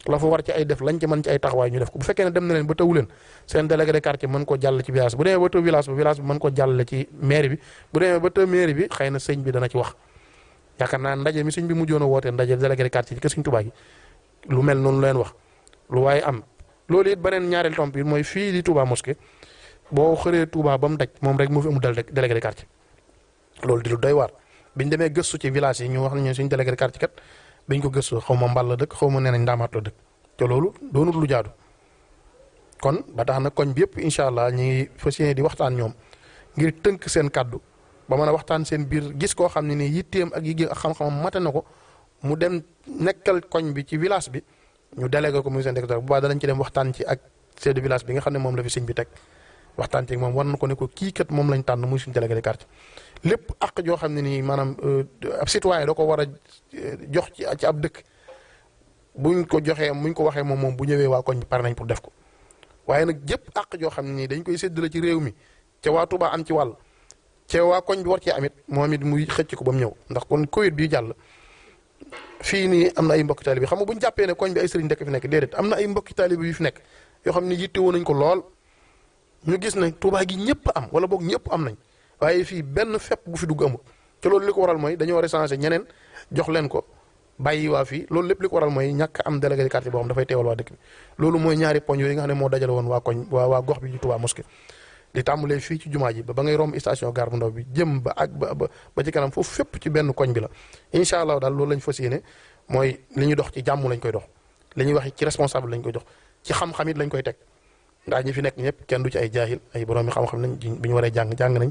la fa war ci ay def lañ ci mën ci ay taxawaay ñu def ko bu fekkee ne dem na leen ba tawu leen seen délégué de quartier mën ko jàll ci village bu demee ba taw village bi mën ko jàll ci mairie bi bu demee ba taw mairie bi xëy na sëñ bi dana ci wax yaakaar naa ndaje mi sëñ bi mujjoon a wootee ndaje délégué de quartier ci kër Sëñ Tuubaa gi lu mel noonu leen wax lu waaye am loolu it beneen ñaareel tomp yi mooy fii di Touba Mosquée boo xëree Touba ba mu daj moom rek moo fi amul délégué de quartier loolu di lu doy waar biñ demee gëstu ci village yi ñu wax nañu suñu délégué de quartier kat biñ ko gëstu xaw ma mbal la dëkk xaw ma nee nañ ndaamaat la dëkk te loolu doonut lu jaadu kon ba tax na koñ bi yëpp incha allah ñu ngi fas yéene di waxtaan ñoom ngir tënk seen kàddu ba mën a waxtaan seen biir gis koo xam ne nii yitteem ak yigéem ak xam-xamam mate na ko mu dem nekkal koñ bi ci village bi ñu délégué ko muy seen directeur bu baax danañ ci dem waxtaan ci ak chef de village bi nga xam ne moom la fi sëñ bi teg waxtaan ci moom war na ko ne ko kii kat moom lañ tànn muy suñu délégué de quartier lépp ak joo xam ne nii maanaam ab citoyen da ko war a jox ci ab dëkk buñ ko joxee buñ ko waxee moom bu ñëwee waa koñ bi pare nañ pour def ko waaye nag jëpp ak joo xam ne nii dañ koy séddale ci réew mi ca waa Touba am ci wàll ca waa koñ bi war cee amit moom it muy xëcc ko ba mu ñëw ndax kon Covid bi jàll fii nii am na ay mbokki taalibe bi xam nga bu ñu jàppee ne koñ bi ay sëriñ dëkk fi nekk déedéet am na ay mbokki taalibe yu fi nekk yoo xam ne yitte woon nañ ko lool ñu gis ne Touba gi ñëpp am wala boog ñëpp am nañ waaye fii benn fepp bu fi dugg amul te loolu li ko waral mooy dañoo recensé ñeneen jox leen ko bàyyi waa fii loolu lépp li ko waral mooy ñàkk am délégué de quartier boo xam dafay teewal waa dëkk bi loolu mooy ñaari poñ yooyu nga xam ne moo dajale woon waa koñ waa gox bi ci Touba mosquée di tàmbalee fii ci jumaa ji ba ngay romb station gare bu ndaw bi jëm ba ak ba ci kanam foofu fépp ci benn koñ bi la incha allah daal loolu lañ fas yéene mooy li ñuy dox ci jàmm lañ koy dox li ñuy wax ci responsable lañ koy dox ci xam-xam it lañ koy teg ndax ñi fi nekk ñëpp kenn du ci ay jaahil ay borom yi xam-xam lañ bi ñu waree jàng nañ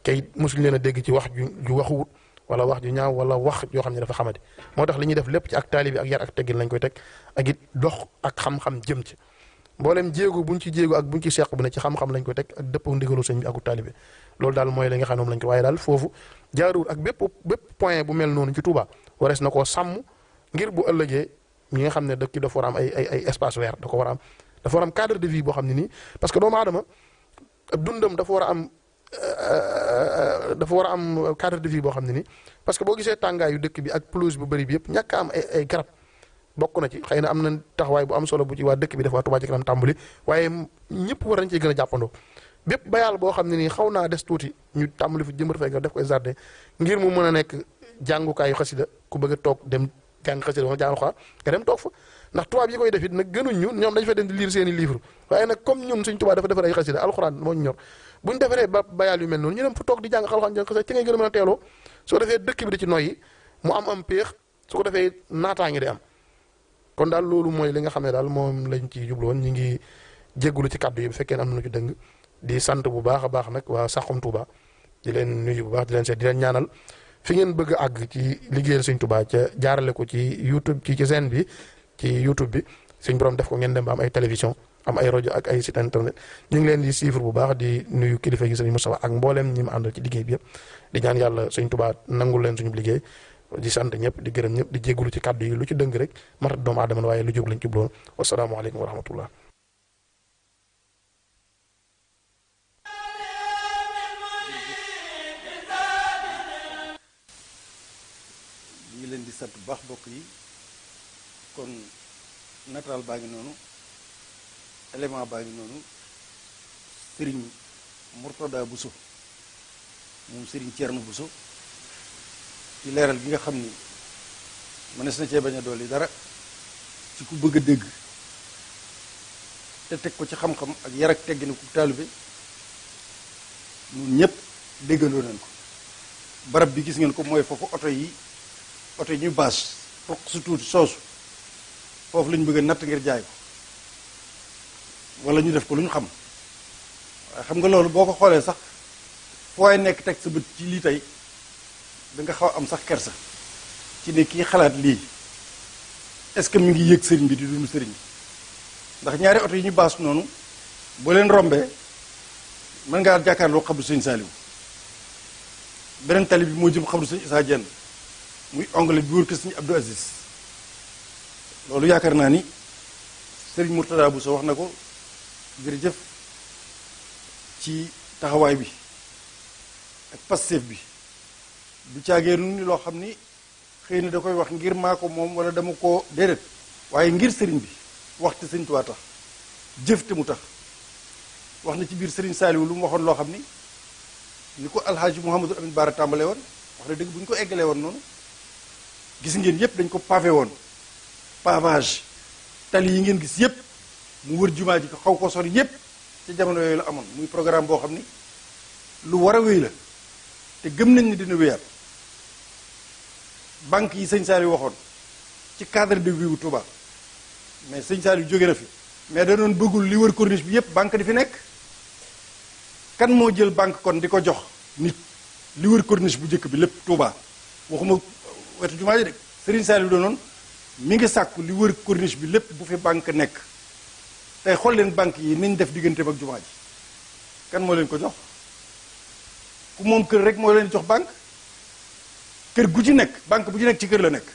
kay mosuñ leen a dégg ci wax ju waxuwut wala wax ju ñaaw wala wax yoo xam ne dafa xamati moo tax li ñuy def lépp ci ak taalibi ak yar ak teggin lañ koy teg ak it dox ak xam-xam jëm ci mboolem jéego buñ ci jéego ak buñ ci seq bu ne ci xam-xam lañ koy teg ak dëppoo ndigalu sëñ bi ak taalibe loolu daal mooy li nga xam ne moom lañ ko waaye daal foofu jaaruwul ak bépp point bu mel noonu ci Touba warees na koo sàmm ngir bu ëllëgee ñi nga xam ne dëkk dafa war a am ay espace vert da ko war a am dafa war a am cadre de vie boo xam ne nii parce que doomu aadama dundam dafa war a am cadre de vie boo xam ne nii parce que boo gisee tàngaayu dëkk bi ak pelouse bu bëri bi yëpp ñàkk a am ay garab bokk na ci xëy na am na taxawaay bu am solo bu ci waa dëkk bi def waa Touba Ca Kanam tàmbali waaye ñëpp war nañ ciy gën a jàppandoo bépp bayaal boo xam ne nii xaw naa des tuuti ñu tàmbali fi jëmbat fay nga def koy jardin ngir mu mën a nekk jàngukaayu xasida ku bëgg a toog dem jàng xasida wala jàng xaa nga dem toog fa ndax tubaab yi koy def it nag gënuñ ñu ñoom dañu fa dem di lire seen i livre waaye nag comme ñun suñ Touba dafa defar ay xasida alxuraan moo ñu ñor buñ defaree ba bayaal yu mel noonu ñu dem fa toog di jàng alxuraan jàng xasida ci ngay gën a mën a teeloo soo defee dëkk bi di ci noyyi mu am péex su ko defee naataange di am kon daal loolu mooy li nga xam ne daal moom lañ ci jublu woon ñu ngi jéggulu ci kàddu yi bu fekkee ne am na lu ci dëng di sant bu baax a baax nag waa Saxum Touba di leen nuyu bu baax di leen seet di leen ñaanal fi ngeen bëgg a àgg ci liggéeyal Sëñ Touba ca jaarale ko ci YouTube ci scène bi ci YouTube bi suñ borom def ko ngeen dem ba am ay télévision am ay rajo ak ay site internet ñu ngi leen di suivre bu baax di nuyu kilifa gi Sëñ Moustapha ak mbooleem ñi mu àndal ci liggéey bi yëpp di ñaan yàlla Sëñ Touba nangul leen suñu liggéey di sant ñëpp di gërëm ñëpp di jéggulu ci kàddu yi lu ci dëng rek matat doomu aadama la waaye lu jóg lañ ci jubloon wasalaamaaleykum wa rahmatullah ñu leen di sant bu baax bokk yi kon nataal baa ngi noonu élément baa ngi noonu Serigne Mourtada Bousso moom Serigne Thierno Bousso ci leeral gi nga xam ni mënees na cee bañ a dolli dara ci ku bëgg a dégg te teg ko ci xam-xam ak yar ak tegginu ku taalibe ñun ñëpp déggandoo nañ ko barab bi gis ngeen ko mooy foofu oto yi ñu baas roq su tuuti soosu foofu lañu bëgg a natt ngir jaay ko wala ñu def ko lu ñu xam waaye xam nga loolu boo ko xoolee sax fooy nekk teg sa bët ci lii tey da nga xaw am sax kersa ci ne kii xalaat lii est-ce que mi ngi yëg sëriñ bi di dund sëriñ bi ndax ñaari oto yi ñu baas noonu boo leen rombee mën ngaa jàkkaarloo xabru sëñ Saaliw beneen tali bi moo jëm xabru sëñ Isaa Jenn muy onglet bi wër ko sëñ Abdou Aziz loolu yaakaar naa ni sëriñ Mourtada Bousso wax na ko jërëjëf ci taxawaay bi ak passeef bi du caageenu ni loo xam ni xëy na da koy wax ngir maa ko moom wala dama ko déedéet waaye ngir sëriñ bi waxte sëñ Tuubaa tax jëf te mu tax wax na ci biir sëriñ Saaliwu lu mu waxoon loo xam ni ko alxaaji Mouhamadou Amin Baara tàmbale woon wax na dëgg bu ñu ko eggalee woon noonu gis ngeen yépp dañ ko pavé woon pavage tali yi ngeen gis yépp mu wër jumaa ji ko xaw ko sori yépp ci jamono yooyu la amoon muy programme boo xam ni lu war a wéy la te gëm nañ ni dina wéyaat banque yi sëñ Saliou waxoon ci cadre de vie wu Touba mais sëñ Saliou jóge na fi mais da doon bëggul li wër corniche bi yépp banque di fi nekk. kan moo jël banque kon di ko jox nit li wër corniche bu njëkk bi lépp Touba waxuma wetu jumaa ji de Serigne Saliou doonoon mi ngi sàkku li wër corniche bi lépp bu fi banque nekk tey xool leen banque yi niñ def digganteem ak jumaa ji kan moo leen ko jox ku moom kër rek moo leen jox banque kër gu ci nekk banque bu ci nekk ci kër la nekk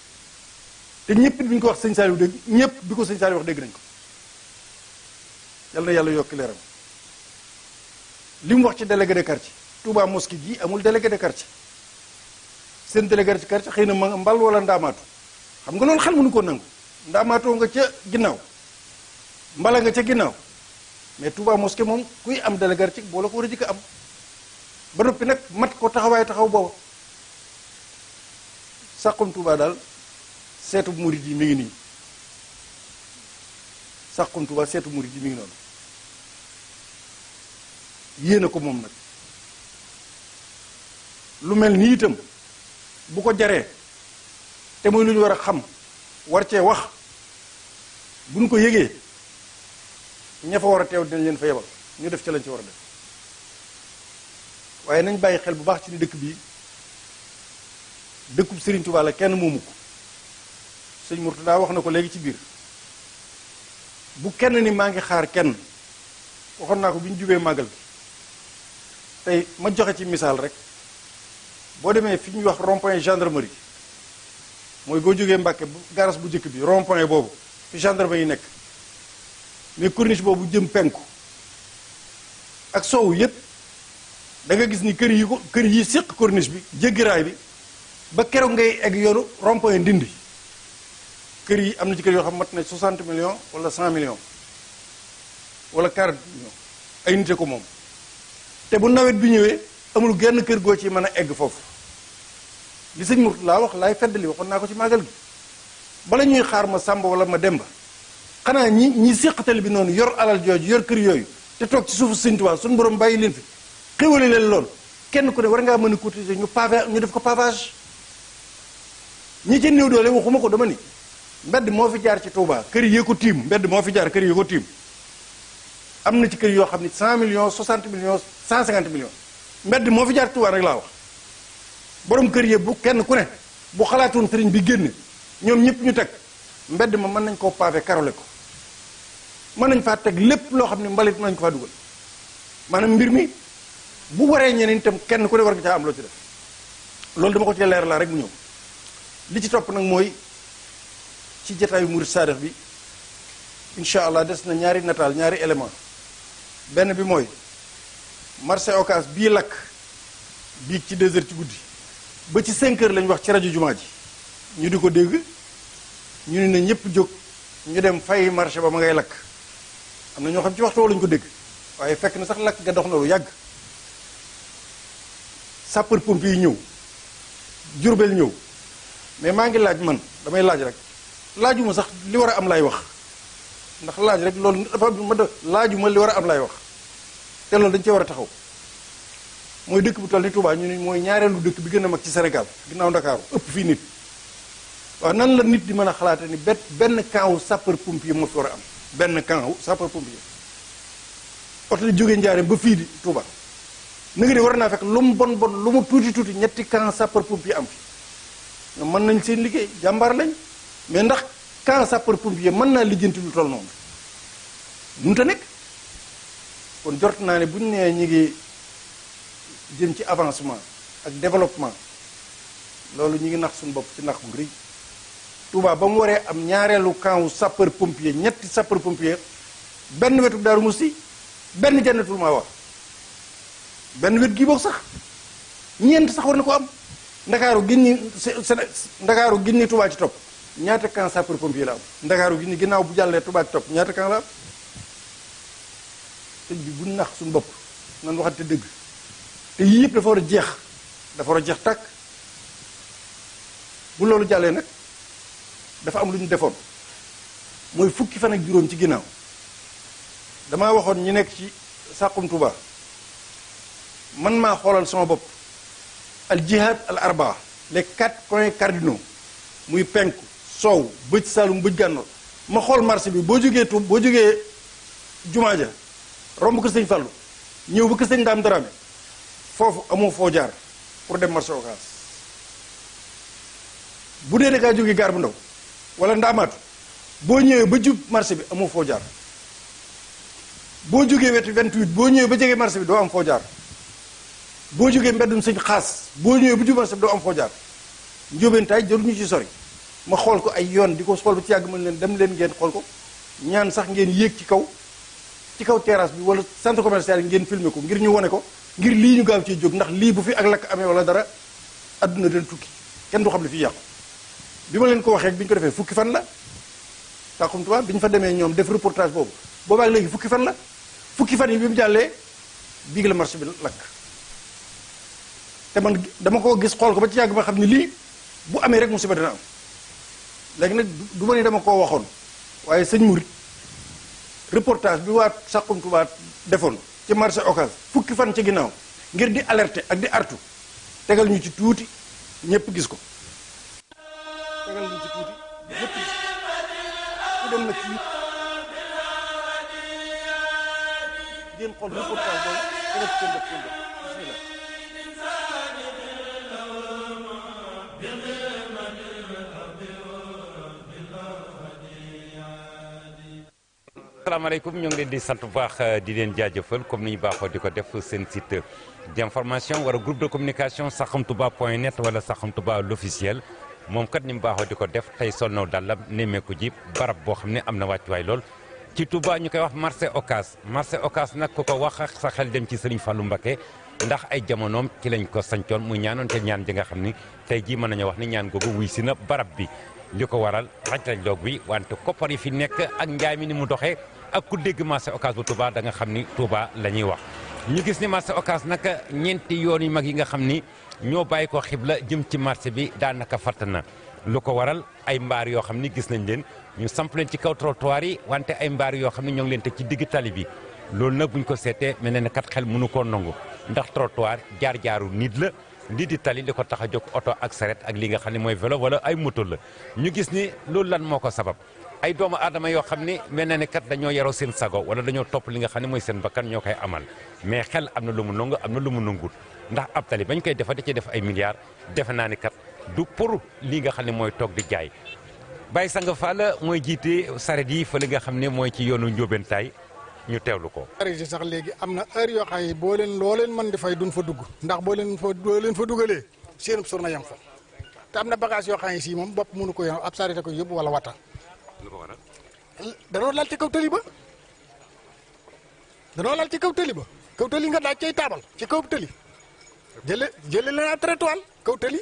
te ñëpp bi ñu ko wax sëñ Saliou dégg ñëpp bi ko sëñ Saliou wax dégg nañ ko yal na yàlla yokki leeram li mu wax ci délégué de quartier Touba mosquée gi amul délégué de quartier seen délégué de quartier xëy na ma mbal wala ndaamaatu xam nga loolu xel mënu ko nangu ndaamaatoo nga ca ginnaaw mbala nga ca ginnaaw mais Touba mosquée moom kuy am délégué de quartier boo la ko war a jëkk am ba noppi nag mat ko taxawaay taxaw booba Saxum Touba daal seetu murid yi mi ngi nii Saxum Touba seetu murid yi mi ngi noonu yéena ko moom nag lu mel nii itam bu ko jaree te muy lu ñu war a xam war cee wax bu ñu ko yëgee ña fa war a teew dinañ leen fa yebal ñu def ca lañ ci war a def waaye nañ bàyyi xel bu baax ci ni dëkk bii dëkkub Serigne Touba la kenn moomu ko sëñ Mourtada wax na ko léegi ci biir bu kenn ni maa ngi xaar kenn waxoon naa ko bi ñu jubee màggal gi tey ma joxe ci misaal rek boo demee fi ñuy wax rond-point gendarmerie mooy boo jógee Mbàkke bu garas bu njëkk bi rond-point boobu fi gendarmerie yi nekk mais corniche boobu jëm penku ak soowu yépp da nga gis ni kër yi séq corniche bi jéggi raay bi ba keroog ngay egg yoonu rond-point Ndindi kër yi am na ci kër yoo xam mat na 60 millions wala 100 millions wala 40 millions ay nite ko moom te bu nawet bi ñëwee amul genn kër goo ci mën a egg foofu li sëñ Mourtada wax laay feddali waxoon naa ko ci màggal gi bala ñuy xaar ma Sàmba wala ma Demba xanaa ñi séqatal bi noonu yor alal jooju yor kër yooyu te toog ci suufu sëñ Tuubaa suñu borom bàyyi leen fi xéwale leen lool kenn ku ne war ngaa mën a cotiser ñu def ko pavage ñi ci néew doole waxuma ko dama ni mbedd moo fi jaar ci Touba kër yi ko tiim mbedd moo fi jaar kër yi ko tiim am na ci kër yoo xam ne 100 millions 60 millions 150 millions mbedd moo fi jaar Touba rek laa wax borom kër yi bu kenn ku ne bu xalaatoon sëriñ bi génn ñoom ñëpp ñu teg mbedd ma mën nañ koo pavé karole ko mën nañ faa teg lépp loo xam ne mbalit mën nañ ko faa dugal maanaam mbir mi bu waree ñeneen itam kenn ku ne war nga caa am loo ci def loolu dama ko ci leer laa rek mu ñëw li ci topp nag mooy ci jataayu murid saadix bi incha allah des na ñaari nataal ñaari élément benn bi mooy marché Ocass bii lakk bii ci 2 heures ci guddi ba ci 5 heures lañ wax ci rajo jumaa ji ñu di ko dégg ñu ne na ñëpp jóg ñu dem fay marché ba ma ngay lakk am na ñoo xam ci waxtu woo lañu ko dégg waaye fekk na sax lakk ga dox na lu yàgg sapeur pompier yi ñëw Jurbel ñëw mais maa ngi laaj man damay laaj rek laajuma sax li war a am laay wax ndax laaj rek loolu dafa ma laajuma li war a am laay wax te loolu dañ cee war a taxaw mooy dëkk bu toll ni Touba ñu ne mooy ñaareelu dëkk bi gën a mag ci Sénégal ginnaaw Ndakaaru ëpp fii nit waaw nan la nit di mën a xalaate ni benn camp wu sapeur pompier moo fi war a am benn camp wu sapeur pompier oto di jógee Njaaréem ba fii di Touba na nga de war naa fekk lu mu bon bon lu mu tuuti tuuti ñetti camp sapeur pompier am fi ñoom mën nañ seen liggéey jàmbaar lañ mais ndax camp sapeur pompier mën naa lijjanti lu toll noonu mënut a nekk kon jort naa ne bu ñu nee ñu ngi jëm ci avancement ak développement loolu ñu ngi nax suñu bopp ci nax bu rëy Touba ba mu waree am ñaareelu camp wu sapeur pompier ñetti sapeur pompier benn wetu Daaru Musti benn Jannatul Mahwa benn wet gii boog sax ñeent sax war na ko am ndakaaru ginni ndakaaru ginni Touba ci topp ñaata camp sapeur pompier la am ndakaaru ginni ginnaaw bu jàllee Touba ci topp ñaata camp la am sëñ bi bu nax suñu bopp nan waxante dëgg te yii yëpp dafa war a jeex dafa war a jeex tàkk bu loolu jàllee nag dafa am lu ñu defoon mooy fukki fan ak juróom ci ginnaaw damaa waxoon ñi nekk ci Saxum Touba man maa xoolal sama bopp al jihad al arbaa les 4 points cardinaux muy penku soow bëj saalum bëj gànnoor ma xool marché bi boo jógee jumaa ja romb ko sëñ Fallou ñëw ba ko sëñ Daam Daraame foofu amoo foo jaar pour dem marché Ocass bu dee da ngaa jógee gaar bu ndaw wala ndaamaatu boo ñëwee ba jub marché bi amoo foo jaar boo jógee wetu 28 boo ñëwee ba jege marché bi doo am foo jaar boo jógee mbeddum sëñ Xaas boo ñëwee ba jub marché bi doo am foo jaar njóobeentaay jaruñu ci sori ma xool ko ay yoon di ko xool ba ci yàgg mën leen dem leen ngeen xool ko ñaan sax ngeen yéeg ci kaw terrasse bi wala centre commercial ngeen filmer ko ngir ñu wone ko ngir lii ñu gaaw ciy jóg ndax lii bu fi ak lakk amee wala dara adduna den tukki kenn du xam ne fii yàqu bi ma leen ko waxee bi ñu ko defee fukki fan la Saxum Touba bi ñu fa demee ñoom def reportage boobu boobaak léegi fukki fan la fukki fan yi bi mu jàllee biig la marché bi lakk te man dama ko gis xool ko ba ci yàgg ma xam ne lii bu amee rek musiba dina am léegi nag du ma ne dama koo waxoon waaye sëñ Murit reportage bi waa Saxum Touba defoon ci marché Ocass fukki fan ci ginnaaw ngir di alerter ak di artu tegal ñu ci tuuti ñëpp gis ko tegal ñu ci tuuti ñëpp gis ko ku dem na ci ngeen xool reportage boobu tegal ci seen bopp bismillah asalaamaaleykum ñoo ngi leen di sant bu baax di leen jaajëfal comme ni ñu baaxoo di ko def seen site d'information wala groupe de communication saxamtouba.net wala Saxum Touba l'officiel moom kat ni mu baaxoo di ko def tey sol naw dàllam nemmeeku ji barab boo xam ne am na wàccuwaay lool ci Touba ñu koy wax marché Ocass nag ku ko wax sa xel dem ci Serigne Fallou Mbacké ndax ay jamonoom ci lañ ko sancoon muy ñaanoon te ñaan ji nga xam ni tey jii mën nañoo wax ni ñaan googu wuy si na barab bi li ko waral raj-raj loog bi wante koppar yi fi nekk ak njaay mi ni mu doxee ak ku dégg marché Ocass bu Touba da nga xam ni Touba la ñuy wax ñu gis ni marché Ocass nag ñeenti yoon yu mag yi nga xam ni ñoo bàyyi ko xibla jëm ci marché bi daanaka fatt na lu ko waral ay mbaar yoo xam ni gis nañ leen ñu samp leen ci kaw trottoir yi wante ay mbaar yoo xam ne ñoo ngi leen teg ci digg tali bi loolu nag buñ ko seetee mel ne kat xel mënu koo nangu ndax trottoir jaar-jaaru nit la lii di tali li ko tax a jóg oto ak saret ak li nga xam ne mooy vélo wala ay moto la ñu gis ni loolu lan moo ko sabab ay doomu aadama yoo xam ne mel na ne kat dañoo yaroo seen sago wala dañoo topp li nga xam ne mooy seen bakkan ñoo koy amal mais xel am na lu mu nangu am na lu mu nangut ndax ab tali bañ koy defa da ci def ay milliards defe naa ni kat du pour li nga xam ne mooy toog di jaay Baye Sang Fall mooy jiite saret yi fa li nga xam ne mooy ci yoonu Njóobentaay ñu teewlu ko. arrêté sax léegi am na heure yoo xam ne boo leen loo leen mën di fay duñ fa dugg ndax boo leen fa dugalee seen sur na yem fa te am na bagage yoo xam ne si moom bopp mënu ko yoon ab sarete ko yóbbu wala wata. lu ko waral. danoo laal ci kaw tali ba kaw tali nga daaj cay taabal ci kaw tali jële leen ab trottoir kaw tali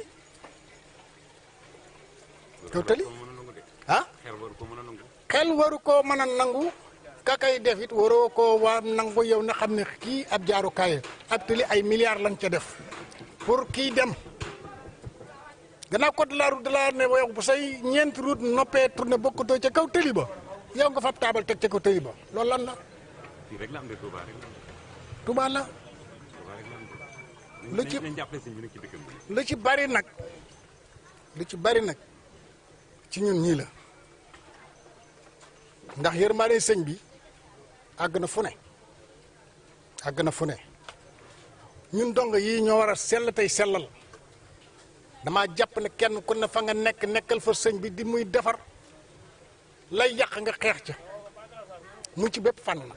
ah xel waru koo mën a nangu kakay def it waroo koo waa nangu yow na xam ne kii ab jaarukaay ab tali ay milliards lañ ca def pour kii dem gannaaw code de la route de la ne yow bu say ñeenti route noppee tourné bokkutoo ca kaw tali ba yow nga fab taabal teg ca kaw tali ba loolu lan la. fii rek la am de Touba rek la. Touba la. lu ci bari nag ci ñun ñii la ndax yërmaane sëñ bi àgg na fu ne ñun dong yii ñoo war a sell tey sellal dama jàpp ne kenn ku ne fa nga nekkal fa sëñ bi di muy defar lay yàq nga xeex ca mu ci bépp fànn na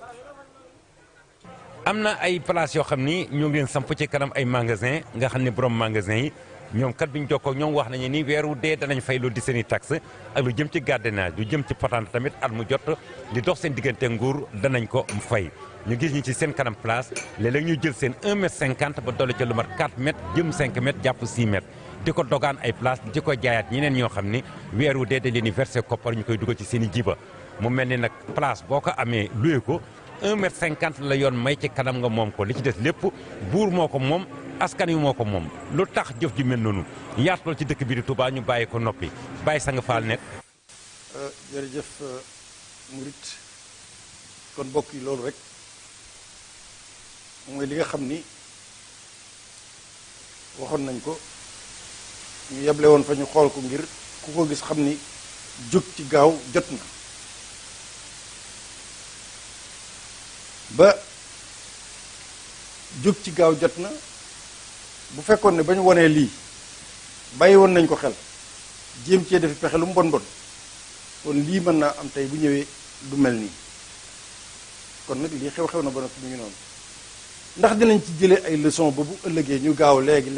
am na ay place yoo xam ni ñoo ngi leen samp ci kanam ay magasin nga xam ne borom magasin yi ñoom kat biñ jokkoo ñoom wax nañu ni weeru dee danañ fay loolu di seen i taxe ak lu jëm ci gardiennage lu jëm ci patente tamit at mu jot li dox seen diggante nguur danañ ko fay ñu gis ñi ci seen kanam place léeg-léeg ñu jël seen 1,50 m ba dolli ca lu mat 4 mètres jëm 5 mètres jàpp 6 mètres di ko dogaan ay place di ko jaayaat ñeneen ñoo xam ni weeru dee dañ leen di versé koppar ñu koy dugal ci seen i jiba mu mel ni nag place boo ko amee loué ko 1,50 m la yoon may ci kanam nga moom ko li ci des lépp buur moo ko moom askan wi moo ko moom lu tax jëf ji mel noonu yaatlool ci dëkk bi di Touba ñu bàyyi ko noppi Baye Sang Fall nekk. jërëjëf Murit kon mbokk yi loolu rek mooy li nga xam ni waxoon nañ ko ñu yeble woon fa ñu xool ko ngir ku ko gis xam ni jóg ci gaaw jot na ba jóg ci gaaw jot na. bu fekkoon ne ba ñu wonee lii bàyyi woon nañ ko xel jéem cee defi pexe lu mu bon bon kon lii mën naa am tey bu ñëwee du mel nii kon nag lii xew-xew na ba noppi mu ngi noonu ndax dinañ ci jëlee ay leçon ba bu ëllëgee ñu gaaw léegi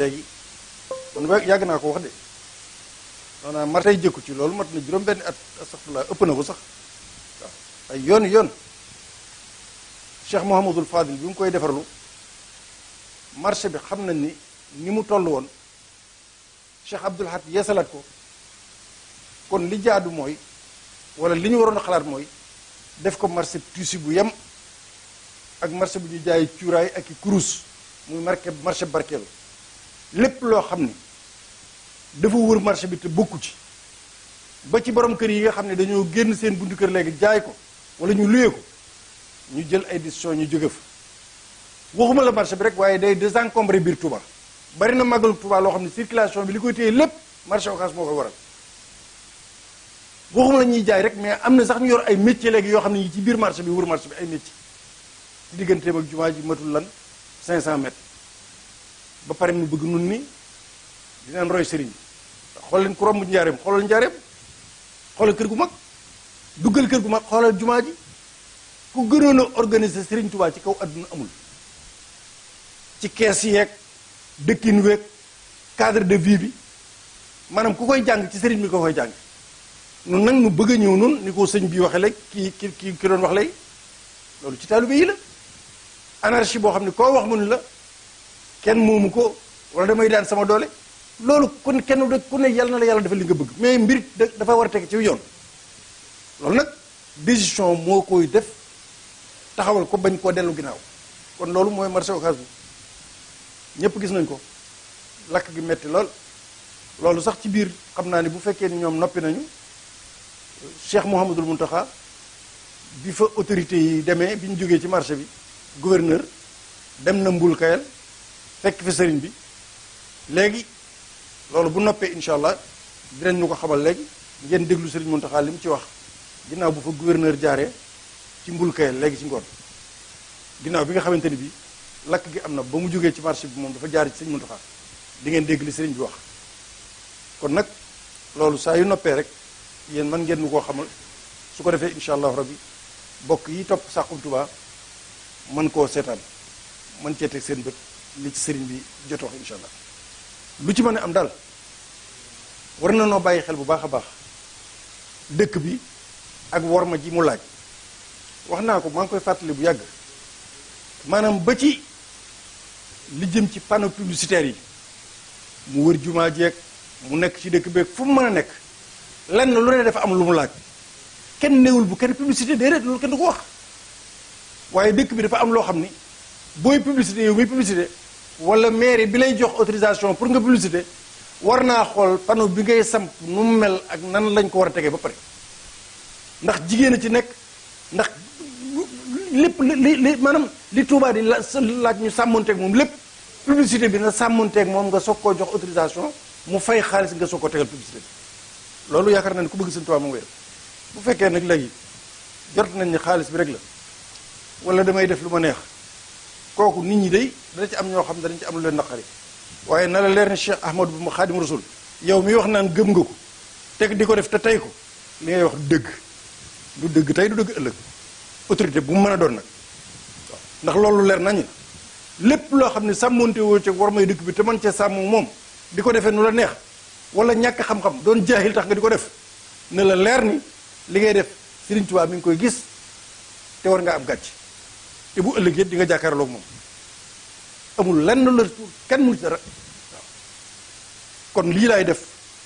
man ba yàgg naa ko wax de maanaam mar tey jëkku ci loolu mat na juróom-benn at astaghfirullah ëpp na ko sax waaw ay yoon Cheikh Mouhamadul Fadil bi mu koy defarlu marché bi xam nañ ni mu toll woon Cheikh Abdoul Ahad yeesalaat ko kon li jaadu mooy wala li ñu waroon a xalaat mooy def ko marché tissu bu yem ak marché bu ñuy jaay cuuraay ak i kurus muy marché barkeelu lépp loo xam ni dafa wër marché bi te bokku ci ba ci borom kër yi nga xam ne dañoo génn seen buntu kër léegi jaay ko wala ñu luye ko ñu jël ay décision ñu jóge fa waxuma la marché bi rek waaye day désencombré biir Touba bari na màggalu Touba loo xam ne circulation bi li koy téye lépp marché Ocass moo koy waral waxuma la ñuy jaay rek mais am na sax ñu yor ay métier léegi yoo xam ne yi ci biir marché bi wër marché bi ay métier ci digganteem ak jumaa ji matul lan 500 mètres ba pare mu bëgg nun ni dinañ roy sëriñ bi xool leen ku romb njaareem xoolal njaareem xoolal kër gu mag duggal kër gu mag xoolal jumaa ji ku gënoon a organiser Serigne Touba ci kaw àdduna amul ci kees yeeg dëkkin weeg cadre de vie bi maanaam ku koy jàng ci Serigne bi ko koy jàng nun nag nu bëgg a ñëw nun ni ko sëñ bi waxe léegi ki doon wax léegi loolu ci taalibe yi la anarchie boo xam ne koo wax mu ne la kenn moomu ko wala damay daan sama doole loolu kon kenn ku ne yàlla na la yàlla defal li nga bëgg mais mbir dafa war a teg ci yoon loolu nag décision moo koy def taxawal ko bañ koo dellu ginnaaw kon loolu mooy marché Ocass bi ñëpp gis nañ ko lakk gi metti lool loolu sax ci biir xam naa ni bu fekkee ni ñoom noppi nañu Cheikh Mouhamadul Mountakha bi fa autorité yi demee bi ñu jógee ci marché bi gouverneur dem na Mbul Kayal fekk fi sëriñ bi léegi loolu bu noppee incha allah dinañ ñu ko xamal léegi ngeen déglu sëriñ Mountakha li mu ci wax ginnaaw bu fa gouverneur jaaree ci Mbul Kayal léegi ci ngoon ginnaaw bi nga xamante ni bi lakk gi am na ba mu jógee ci marché bi moom dafa jaar ci sëriñ Mountakha di ngeen dégg li sëriñ bi wax kon nag loolu saa yu noppee rek yéen man ngeen ñu koo xamal su ko defee incha allahu rabbi bokk yi topp Saxum Touba man koo seetaan man cee teg seen bët li ci sëriñ bi jot wax incha allah lu ci mën a am daal war na noo bàyyi xel bu baax a baax dëkk bi ak worma ji mu laaj wax naa ko maa ngi koy fàttali bu yàgg maanaam ba ci li jëm ci panneau publicitaire yi mu wër jumaa jeeg mu nekk ci dëkk beeg fu mu mën a nekk lenn lu ne dafa am lu mu laaj kenn néewul bu kenn publicité déedéet loolu kenn du ko wax waaye dëkk bi dafa am loo xam ni booy publicité yow muy publicité wala mairie bi lay jox autorisation pour nga publicité war naa xool panneau bi ngay samp nu mu mel ak nan lañ ko war a tegee ba pare ndax jigéen a ci nekk ndax lépp li maanaam li Touba di laaj ñu sàmmonteeg moom lépp publicité bi nga sàmmonteeg moom nga soog koo jox autorisation mu fay xaalis nga soog koo tegal publicité bi loolu yaakaar naa ne ku bëgg Sëñ Touba mu ngi bu fekkee nag léegi jot nañ ni xaalis bi rek la wala damay def lu ma neex kooku nit ñi day dana ci am ñoo xam danañ ci am lu leen naqari waaye na la leer ni Cheikh Ahmadou Bamba Xaadimu Rasul yow mi wax naan gëm nga ko teg di ko def te tey ko li ngay wax dëgg du dëgg tey du dëgg ëllëg autorité bu mu mën a doon nag waaw ndax loolu leer nañu lépp loo xam ne sàmmonte woo ci war may dëkk bi te mën cee sàmm moom di ko defee nu la neex wala ñàkk xam-xam doon jaahil tax nga di ko def ne la leer ni li ngay def Sëriñ Tuubaa mi ngi koy gis te war nga am gàcc te bu ëllëgee di nga jàkkaarloog moom amul lenn la kenn mënu ci dara waaw kon lii laay def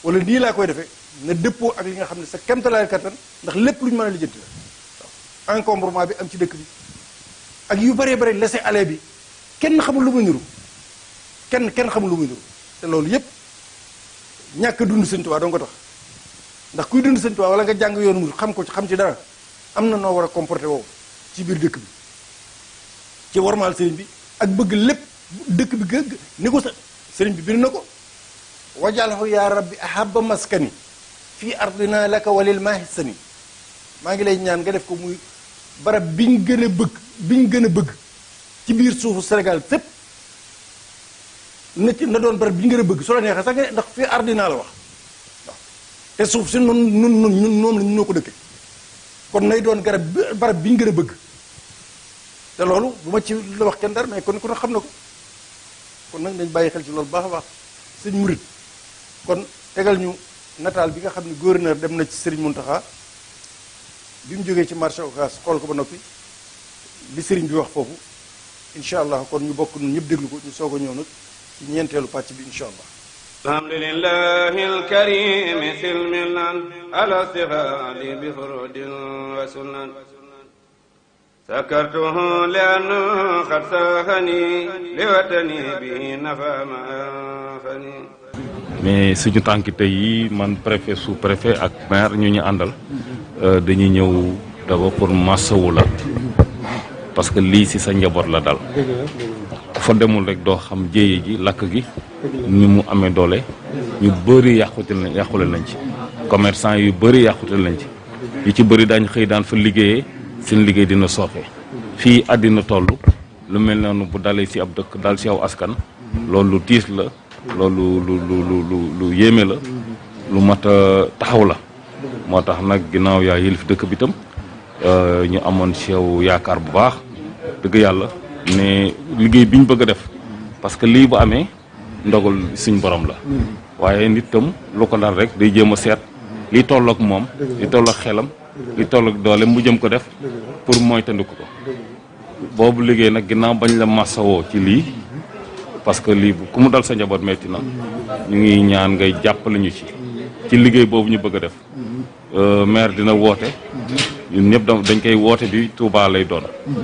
wala lii laa koy defee na dëppoo ak li nga xam ne sa kemtalaay kattan ndax lépp lu ñu mën a lijjanti la waaw encombrement bi am ci dëkk bi ak yu bëree bëri laisser aller bi kenn xamul lu muy niru kenn xamul lu muy niru te loolu yépp ñàkk dund Sëñ Tuubaa doo nga tax ndax kuy dund Sëñ Tuubaa wala nga jàng yoonu mu xam ko ci xam ci dara am na noo war a comporté woo ci biir dëkk bi ci warmaal sëriñ bi ak bëgg lépp dëkk bi gëgg ni ko sa sëriñ bi bind na ko wajalhu ya rabbi ahabba maskani fii ardina laka walil mahisani maa ngi lay ñaan nga def ko muy barab biñ gën a bëgg ci biir suufu Sénégal fépp na doon barab biñ gën a bëgg soo la neexee sax nga ndax fii ardina la wax waaw te suuf si ñun moom la ñu noo ko dëkke kon nay doon barab biñ gën a bëgg te loolu bu ma ci la wax kenn dara mais kon ku ne xam na ko kon nag nañ bàyyi xel ci loolu baax a baax sëñ murit kon tegal ñu nataal bi nga xam ne gouverneur dem na ci Serigne Mountakha bi mu jógee ci marché Ocass xool ko ba noppi li Serigne bi wax foofu incha allah kon ñu bokk ñun ñëpp déglu ko ñu soog a ñëw nag ci ñeenteelu pàcc bi incha allah. alhamdulillahi alkarim silmilan ala sihadi bi furudin wa sunan sakartuhu liannu qad sahani liwatani bi nafa ma anfani. mais suñu tànki tey yi man préfet sous préfet ak maire ñu àndal dañuy ñëw d'abord pour massawu la parce que lii ci sa njaboot la dal fa demul rek doo xam jéye ji lakk gi ni mu amee doole ñu bëri yàqule nañ ci commerçant yu bëri yàqute nañ ci yu ci bëri daañ xëy daan fa liggéeyee seen liggéey dina sooxe fii àddina toll lu mel noonu bu dalee ci ab dëkk dal ci aw askan loolu lu tiis la loolu lu yéeme la lu mat a taxaw la moo tax nag ginnaaw yaa yëlif dëkk bi tam ñu amoon ci yow yaakaar bu baax dëgg yàlla ne liggéey bi ñu bëgg a def parce que lii bu amee ndogal suñ borom la waaye nit tam lu ko dal rek day jéem a seet li tollook moom li tollook xelam li tollook doole mu jëm ko def pour moytandiku ko boobu liggéey nag ginnaaw bañ la massawoo ci lii parce que lii ku mu dal sa njaboot metti na ñu ngi ñaan ngay jàppale ñu ci liggéey boobu ñu bëgg a def maire dina woote ñun ñëpp dañ koy woote bi Touba lay doon bu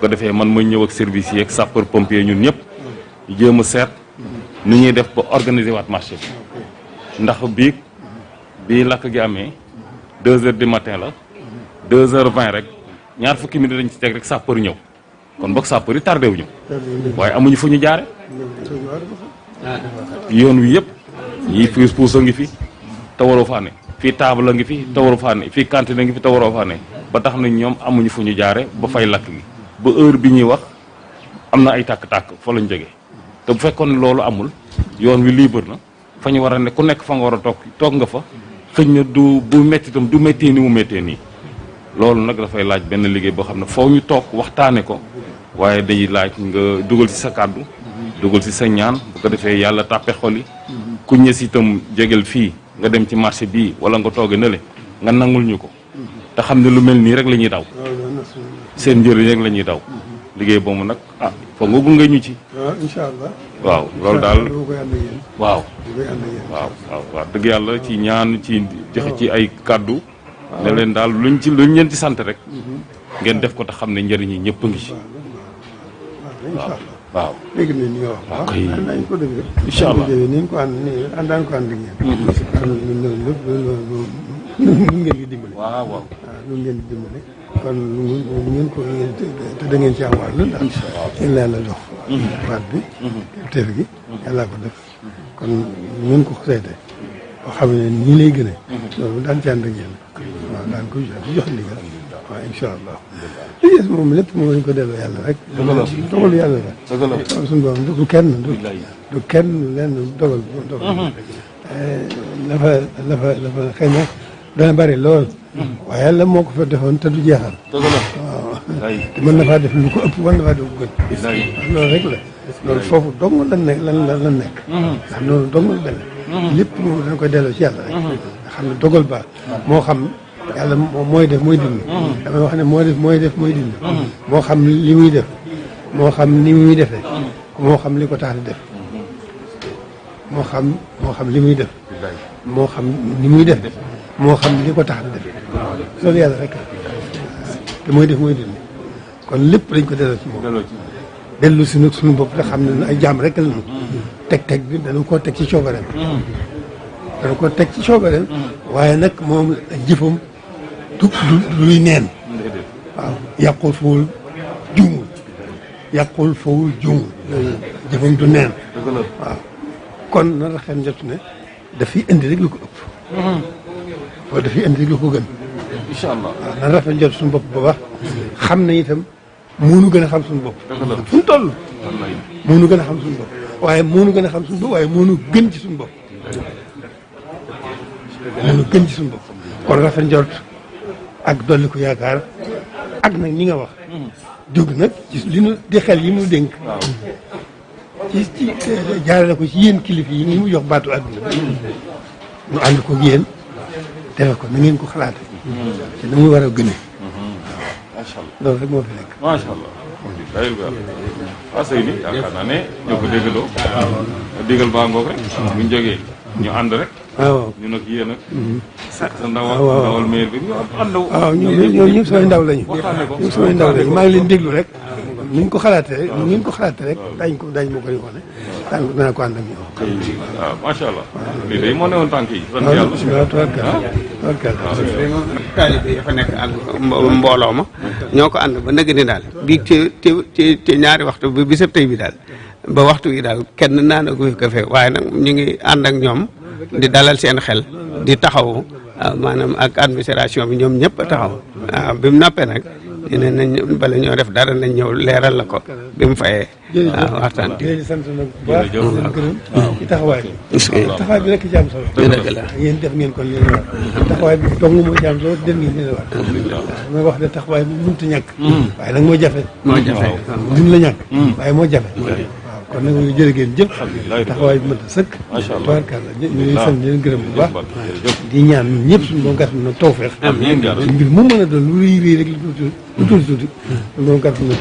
ko defee man ma ñëw ak service yi ak sapeur pompier ñun ñëpp ñu jéem a seet ni ñuy def ba organiser waat marché bi ndax bii lakk gi amee 2 heures du matin la 2h20 rek ñaar fukki minutes dañ ci teg rek sapeur ñëw kon boog sapeur yi tardé wuñu waaye amuñu fu ñu jaare yoon wi yëpp yi puus a ngi fi te waroo faa ne fii table a ngi fi te waroo faa ne fii cantine a ngi fi te waroo faa ne ba tax na ñoom amuñu fu ñu jaare ba fay lakk gi ba heure bi ñuy wax am na ay tàkk-tàkk fa lañ jógee te bu fekkoon loolu amul yoon wi libre na fa ñu war a ne ku nekk fa nga war a toog nga fa xëñ na du bu métti itam du méttee ni mu méttee nii loolu nag dafay laaj benn liggéey boo xam ne foo ñu toog waxtaane ko waaye day laaj nga dugal ci sa kàddu dugal ci sa ñaan bu ko defee yàlla tàppe xol yi ku ñës itam jegel fii nga dem ci marché bii wala nga tooge nële nga nangul ñu ko te xam ne lu mel nii rek la ñuy daw seen njëriñ rek la ñuy daw liggéey boobu nag foog nga gunge ñu ci incha allah waaw loolu daal waaw dëgg yàlla ci ñaan ci joxe ci ay kàddu ne leen daal luñ leen ci sant rek ngeen def ko te xam ne njëriñ yi ñëpp a ngi ci waaw dégg nañ li nga wax waaw kay nañ ko dégg incha allah ni ko ànd ni àndaan ko ànd ak yéen loolu lépp lu ngeen di dimbale waaw lu ngeen di dimbale kon lu ngeen ko te da ngeen ci am wàll ndax yéen la jox baat bi teef gi yàllaa ko def kon lu ngeen ko seete boo xam ne nii lay gënee loolu daan ci ànd ak yéen waaw daan ko jox ndigal waaw incha allah li des moom lépp moom lañ ko delloo yàlla rek dogalu yàlla la suñu borom du kenn du kenn lenn dogal dafa xëy na dana bari lool waaye yàlla moo ko fa defoon te du jeexal waaw te mën na faa def lu ko ëpp mën na faa def lu ko gën loolu rek la loolu foofu dong lan nekk ndax loolu dong la demee lépp moom dañ koy delloo ci yàlla rek nga xam ne dogal ba moo xam yàlla mooy def mooy dindi damay wax ne mooy def mooy dindi moo xam li muy def moo xam ni muy defee moo xam li ko tax di def moo xam li muy def moo xam ni muy def moo xam li ko tax di def loolu yàlla rek te mooy def mooy dindi kon lépp dañ ko delloo ci moom dellu si nag suñu bopp te xam ne ay jaam rek lañu teg bi dana koo teg ci coobareem waaye nag moom jëfam du luy neen waaw yàqul fawul juumul jëfam du neen waaw kon na la xel njot ne dafiy indi rek lu ko ëpp wala dafiy indi rek lu ko gën incha allah waaw na rafet njot suñu bopp ba wax xam ne itam moonu gën a xam suñu bopp fu ñu toll moonu gën a xam suñu bopp waaye moonu gën a xam suñu bopp waaye moonu gën ci suñu bopp moonu gën ci suñu bopp kon rafet njort ak dolli ko yaakaar ak nag ñi nga wax jóg nag ci li nu di xel yi mu dénk ci jaarale ko ci yéen kilifa yi ñi mu jox baatu àdduna bi ñu ànd ko yéen defe ko na ngeen ko xalaate te na muy war a gëne macha allah loolu rek moo fi nekk macha allah waaw sëy bi yaakaar naa ne ñoo ko déggaloo déggal baa ngoog rek buñ jógee ñu ànd rek waaw ñu nag yéen ak sa ndawal maire bi ñu ànd waaw ñoom ñëpp samay ndaw lañu ñëpp samay ndaw lañu maa ngi leen déglu rek nuñ ko xalaatee rek nu ngeen ko xalaatee rek dañ ma koy wane dana ko ànd ak ñoom waaw macha allah lii day moo newoon tànk yi sant yàlla waaw tubarkalla taalibe yi fa nekk ak mbooloo ma ñoo ko ànd ba nëgg ni daal bii ci ñaari waxtu bi bisab tey bi daal ba waxtu yi daal kenn naan a guy kafe waaye nag ñu ngi ànd ak ñoom di dalal seen xel di taxaw maanaam ak administration bi ñoom ñëpp a taxaw waaw bi mu noppee nag dina nañ bala ñoo def dara nañ ñëw leeral la ko bi mu fayee waaw waxtaan bi di sant nag bu baax leen gërëm ci taxawaay bi taxawaay bi rek ci am solo dëgg la yéen def ngeen kon leen war taxawaay bi dong moo ci am solo def ngeen leen war mooy wax ne taxawaay bi mënut a ñàkk waaye nag moo jafe duñ la ñàkk waaye moo jafe kon nag ñu jërë ngeen jëf taxawaay bi mënta sëkk tabarkàlla ñu ngi sant leen gërëm bu baax di ñaan ñun ñëpp suñu boom gàtt na tawfeex mbir mu mën a doon lu rëy rëy rek lu tuuti suñu boom gàtt na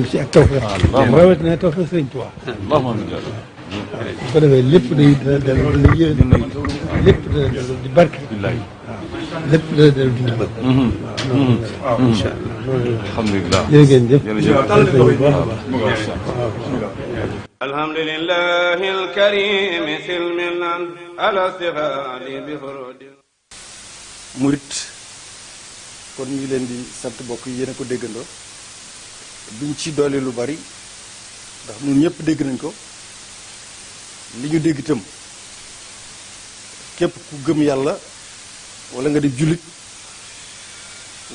ci ak tawfeex rawatina tawfeex Sëriñ Tuubaa bu ko defee lépp day dana yé lépp dana di barke waaw lépp dana di ndimbal waaw incha allah alhamdulilah jërë ngeen jëf alhamdulillahi alkarim silmilan ala sihali bi furudi murit kon ñu ngi leen di sant bokk yi yéen a ko déggandoo duñ ci doole lu bari ndax ñun ñëpp dégg nañ ko li ñu dégg itam képp ku gëm yàlla wala nga di jullit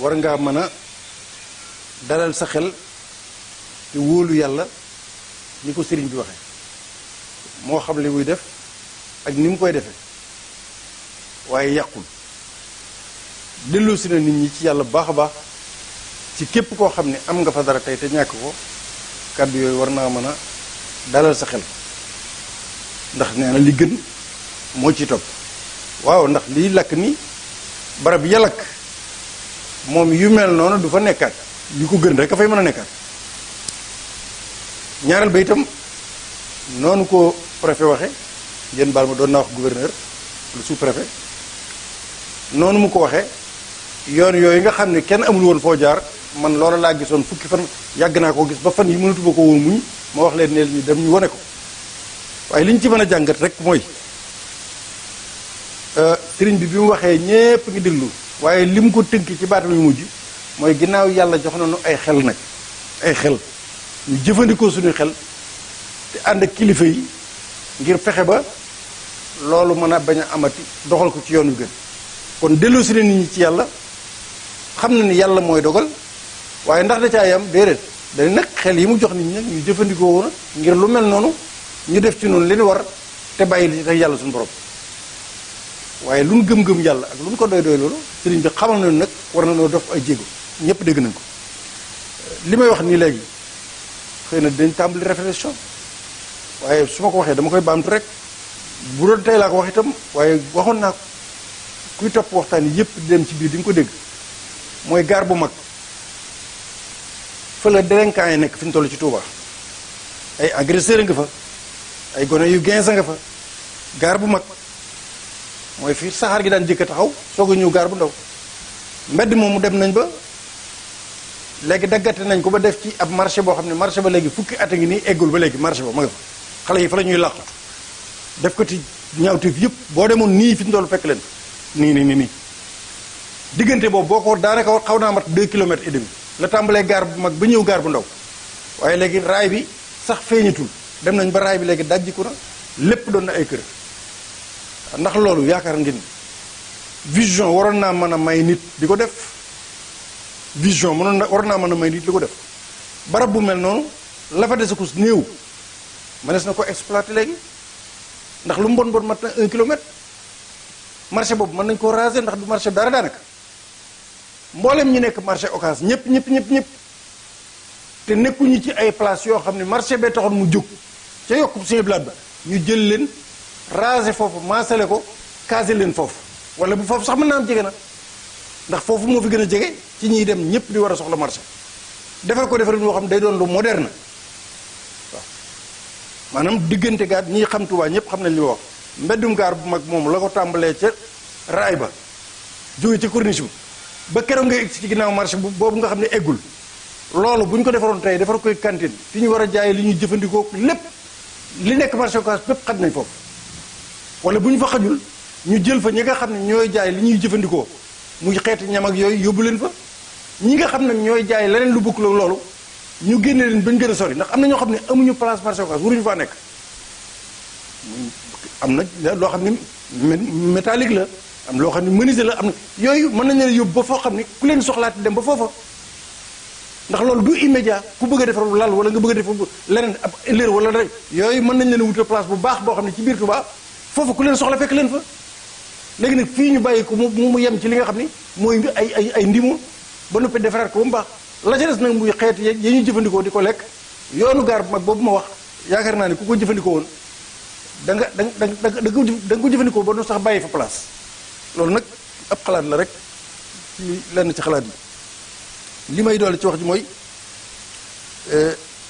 war ngaa mën a dalal sa xel te wóolu yàlla ni ko sëriñ bi waxee moo xam li muy def ak ni mu koy defee waaye yàqul delloosi na nit ñi ci yàlla bu baax a baax ci képp koo xam ne am nga fa dara tey te ñàkk ko kàddu yooyu war naa mën a dalal sa xel ndax nee na li gën moo ci topp waaw ndax liy lakk ni barab ya lakk moom yu mel noonu du fa nekkaat yu ko gën rek a fay mën a nekkaat ñaareel ba itam noonu ko préfet waxe yéen baal ma doon naa wax gouverneur le sous-préfet noonu mu ko waxee yoon yooyu nga xam ne kenn amul woon foo jaar man loola laa gisoon fukki fan yàgg naa koo gis ba fan yi mënatuma ko woon muñ ma wax leen ne ñu dem ñu wane ko waaye li ñu ci mën a jàngat rek mooy sëriñ bi mu waxee ñépp ngi déglu waaye li mu ko tënk ci baatam yu mujj mooy ginnaaw yàlla jox nañu ay xel nag ay xel ñu jëfandikoo suñuy xel te ànd ak kilifa yi ngir fexe ba loolu mën a bañ a amati doxal ko ci yoon wi gën kon delloo si nit ñi ci yàlla xam na ni yàlla mooy dogal waaye ndax da caa yam déedéet dañ nag xel yi mu jox nit ñi nag ñu jëfandikoo woon ngir lu mel noonu ñu def ci noonu li ñu war te bàyyi li ci tey yàlla suñu borom waaye lu ñu gëm-gëm yàlla ak lu ñu ko doy doy loolu sëriñ bi xamal nañu nag war na noo def ay jéego ñëpp dégg nañ ko li may wax nii léegi xëy na dañ tàmbali réflexion waaye su ma ko waxee dama koy baamtu rek bu doon tey laa ko wax itam waaye waxoon naa ko kuy topp waxtaan yi yëpp di dem ci biir di nga ko dégg mooy gaar bu mag fa la délinquant yi nekk fi ñu toll ci Touba ay agresseur nga fa ay gone yu 15 nga fa gaar bu mag mooy fii saxaar gi daan jëkk taxaw soog a ñëw gaar bu ndaw mbedd moomu dem nañ ba léegi daggate nañ ko ba def ci ab marché boo xam ne marché ba léegi fukki at a ngi nii eggul ba léegi marché ba ma nga fa xale yi fa la ñuy làqatu def ko ci ñaawteef yëpp boo demoon nii fi ñu doon fekk leen nii diggante boobu boo ko daanaka xaw naa mat 2 kilomètres et demi la tàmbalee gaar bu mag ba ñëw gaar bu ndaw waaye léegi raay bi sax feeñatul dem nañ ba raay bi léegi dajjiku na lépp doon na ay kër ndax loolu yaakaar ngeen vision waroon naa mën a may nit di ko def vision mënoon na war naa mën a may nit li ko def barab bu mel noonu la fa dese ko néew mënees na ko exploiter léegi ndax lu mu bon mat na 1 kilomètre marché boobu mën nañ koo raser ndax du marché dara daanaka mboolem ñi nekk marché Ocass ñëpp te nekkuñu ci ay place yoo xam ne marché bee taxoon mu jóg ca yokk suñu blaat ba ñu jël leen raser foofu maasale ko caser leen foofu wala bu foofu sax mën naa am jege na ndax foofu moo fi gën a jege ci ñiy dem ñëpp di war a soxla marché defar ko defar moo xam ne day doon lu moderne waaw maanaam diggante gaar ñiy xam Tuubaa ñëpp xam nañ li ma wax mbeddum gaar bu mag moom la ko tàmbalee ca raay ba jóge ci corniche ba keroog ngay egg ci ginnaaw marché boobu nga xam ne eggul loolu bu ñu ko defaroon tey defar koy cantine fi ñu war a jaay li ñuy jëfandikoo lépp li nekk marché Ocass bépp xaj nañ foofu wala bu ñu fa xajul ñu jël fa ñi nga xam ne ñooy jaay li ñuy jëfandikoo muy xeeti ñam ak yooyu yóbbu leen fa ñi nga xam ne ñooy jaay leneen lu bokkul ak loolu ñu génne leen bañ gën a sori ndax am na ñoo xam ne amuñu place marché Ocass waruñu faa nekk am na loo xam ne métallique la am loo xam ne menuisier la am na yooyu mën nañ leen yóbbu ba foo xam ne ku leen soxlaati dem ba foofa ndax loolu du immédiat ku bëgg a defar lal wala nga bëgg a defar leneen ab leer wala rek yooyu mën nañ leen wutal place bu baax boo xam ne ci biir Touba foofu ku leen soxla fekk leen fa léegi nag fii ñu bàyyi ko mu yem ci li nga xam ne mooy ay ndimu ba noppi defaraat ko ba mu baax la ca des nag muy xeet ya ñuy jëfandikoo di ko lekk yoonu gaar bu mag boobu ma wax yaakaar naa ne ku ko jëfandikoo woon da nga ko jëfandikoo ba du sax bàyyi fa place loolu nag ab xalaat la rek ci lenn ci xalaat yi li may doole ci wax ji mooy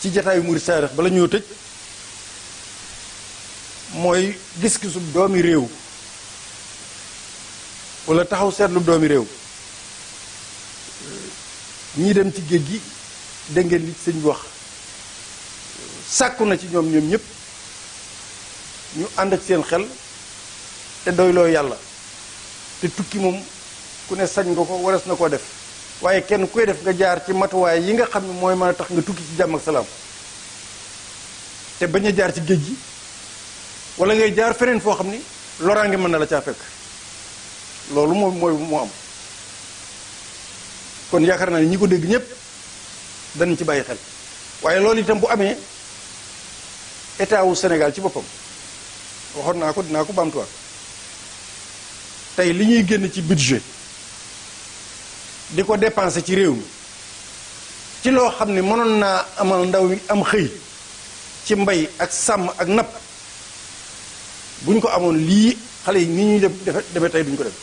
ci jataayu murid saarix bala ñoo tëj mooy gis-gisu doomi réew wala taxaw seetlu doomi réew ñii dem ci géej gi dégg ngeen li sëñ bi wax sàkku na ci ñoom ñëpp ñu ànd ak seen xel te doyloo yàlla te tukki moom ku ne sañ nga ko waras na koo def waaye kenn koy def nga jaar ci matuwaay yi nga xam ne mooy mën a tax nga tukki ci jàmm ak salaam te bañ a jaar ci géej gi wala ngay jaar feneen foo xam ni loraange mën na la caa fekk loolu moo am kon yaakaar naa ne ñi ko dégg ñëpp danañ ci bàyyi xel waaye loolu itam bu amee état wu Sénégal ci boppam waxoon naa ko dinaa ko baamtuwaat tey li ñuy génn ci budget di ko dépenser ci réew mi ci loo xam ne mënoon naa amal ndaw mi am xëy ci mbay ak sàmm ak napp bu ñu ko amoon lii xale yi ni ñuy demee tey duñ ko def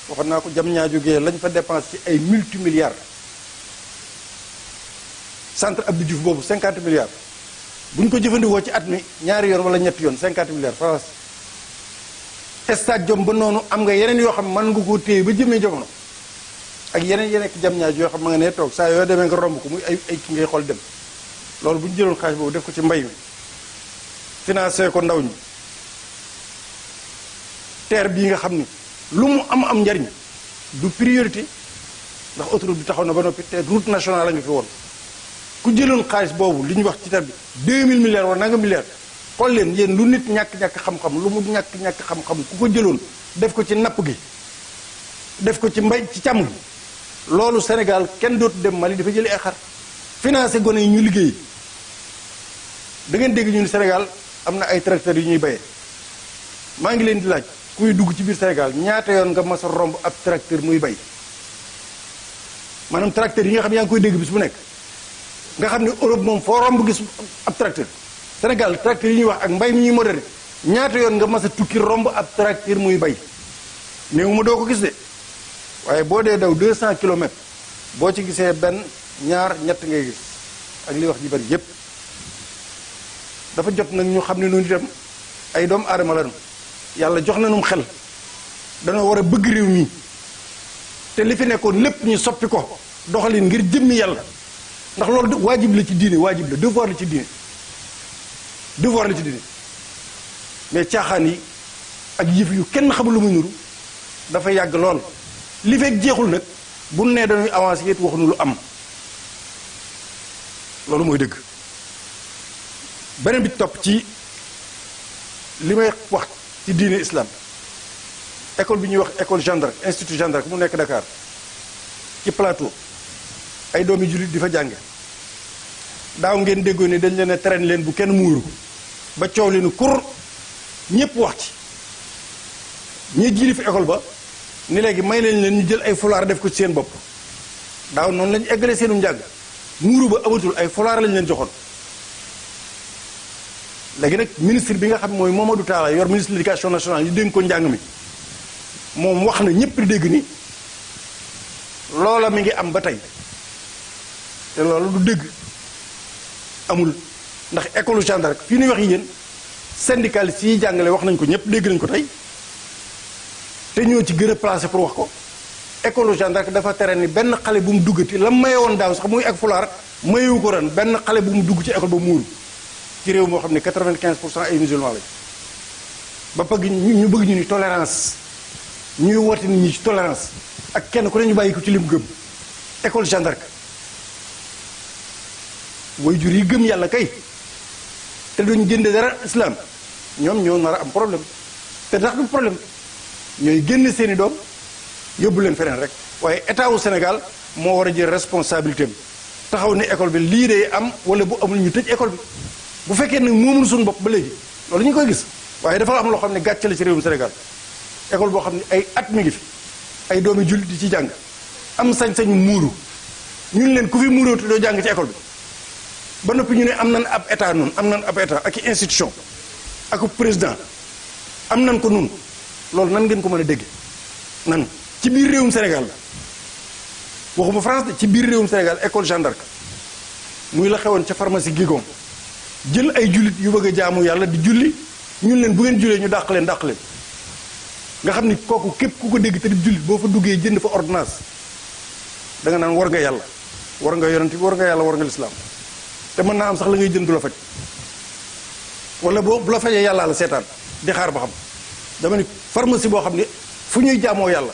waxoon naa ko jam ñaa jógee lañ fa dépense ci ay multimilliards centre Abdou Diouf boobu 50 milliards bu ñu ko jëfandikoo ci at mi ñaari yoon wala ñetti yoon 50 milliards France stade jom ba noonu am nga yeneen yoo xam ne mën nga koo téye ba jëmee jamono ak yeneen nekk jam ñaaj yoo xam ma nga ne toog saa yoo demee nga romb ko muy ay ki ngay xool dem loolu bu ñu jëloon xaalis boobu def ko ci mbay mi financé ko ndaw ñi terre bii nga xam ni lu mu am njariñ du priorité ndax autoroute bi taxaw na ba noppi te route nationale la nga fi woon ku jëloon xaalis boobu li ñu wax ci terre bi 2000 milliards wala nanga milliards xool leen yéen lu nit ñàkk xam-xam lu mu ñàkk xam-xam ku ko jëloon def ko ci napp gi def ko ci mbay ci càmm gi loolu Sénégal kenn dootu dem Mali dafa jëli ay xar financé gone yi ñu liggéey da ngeen dégg ñu ni Sénégal am na ay tracteurs yu ñuy bayee maa ngi leen di laaj kuy dugg ci biir Sénégal ñaata yoon nga mas a romb ab tracteur muy bay maanaam tracteur yi nga xam yaa ngi koy dégg bis bu nekk nga xam ne Europe moom foo romb gis ab tracteur Sénégal tracteur yi ñuy wax ak mbay mi ñuy moderne ñaata yoon nga mas a tukki romb ab tracteur muy bay néew ma doo ko gis de waaye boo dee daw 200 kilomètres boo ci gisee benn ñaar ñett ngay gis ak li wax ji bari yépp dafa jot nag ñu xam ne noonu itam ay doomu aadama lañu yàlla jox na num xel danoo war a bëgg réew mi te li fi nekkoon lépp ñu soppi ko doxalin ngir jëmmi yàlla ndax loolu waajib la ci diine waajib la devoir la ci diine mais caaxaan yi ak yëf yu kenn xamul lu muy nuru dafa yàgg lool li fekk jeexul nag bu nee dañuy avancé it waxuñu lu am loolu mooy dëgg beneen bi topp ci li may wax ci diine islam école bi ñuy wax école Jeanne d'Arc institut Jeanne d'Arc mu nekk Dakar ci plateau ay doomi jullit di fa jànge daaw ngeen déggoo ne dañ leen a traîner leen bu kenn muuru ba coow leen kur ñëpp wax ci ñi jili fi école ba ni léegi may leen leen ñu jël ay fulaar def ko ci seen bopp daaw noonu lañu eggale seenu njàng muuru ba amatul ay fulaar lañ leen joxoon léegi nag ministre bi nga xam mooy Mamadou Talla yor ministre de l'éducation nationale ñu dénk ko njàng mi moom wax na ñëpp di dégg ni loola mi ngi am ba tey te loolu du dégg amul ndax école Jeanne d'Arc fii ñuy wax yi yéen syndicalistes yi jàngale wax nañ ko ñëpp dégg nañ ko tey te ñoo ci gën a placé pour wax ko école Jeanne d'Arc dafa tere ni benn xale bu mu duggati la maye woon daaw sax muy ak fulaar mayewu ko ren benn xale bu mu dugg ci école ba muuru ci réew moo xam ne 95% ay musulmans lañ ba bëgg ñu bëgg ñu ni tolérance ñuy woote nit ñi ci tolérance ak kenn ku ne ñu bàyyi ko ci lim gëm école Jeanne d'Arc way jur yi gëm yàlla kay te duñ jënde dara islam ñoom ñoo nar a am problème te ndax du problème ñooy génne seeni doom yóbbu leen feneen rek waaye état wu Sénégal moo war a jël responsabilité am taxaw ne école bi lii day am wala bu amul ñu tëj école bi bu fekkee nag moomul suñu bopp ba léegi loolu ñu koy gis waaye dafa am loo xam ne gàcce la ci réewum Sénégal école boo xam ne ay at mi ngi fi ay doomi jullit di ci jàng am sañ-sañu muuru ñun leen ku fi muuróotu doo jàng ci école bi ba noppi ñu ne am nañ ab état noonu am nañ ab état ak i institution ak président am nañ ko noonu loolu nan ngeen ko mën a dégg nan ci biir réewum Sénégal la waxuma France de ci biir réewum Sénégal école Jeanne d'Arc muy la xewoon ca pharmacie Guigon jël ay jullit yu bëgg a jaamu yàlla di julli ñun leen bu ngeen jullee ñu dàq leen nga xam ni kooku képp ku ko dégg te di jullit boo fa duggee jënd fa ordonnance da nga naan war nga yàlla war nga yonent bi war nga yàlla war nga lislaam te mën naa am sax la ngay jënd du la faj wala boo bu la fajee yàllaa la seetaan di xaar ba xam dama ni pharmacie boo xam ne fu ñuy jaamoo yàlla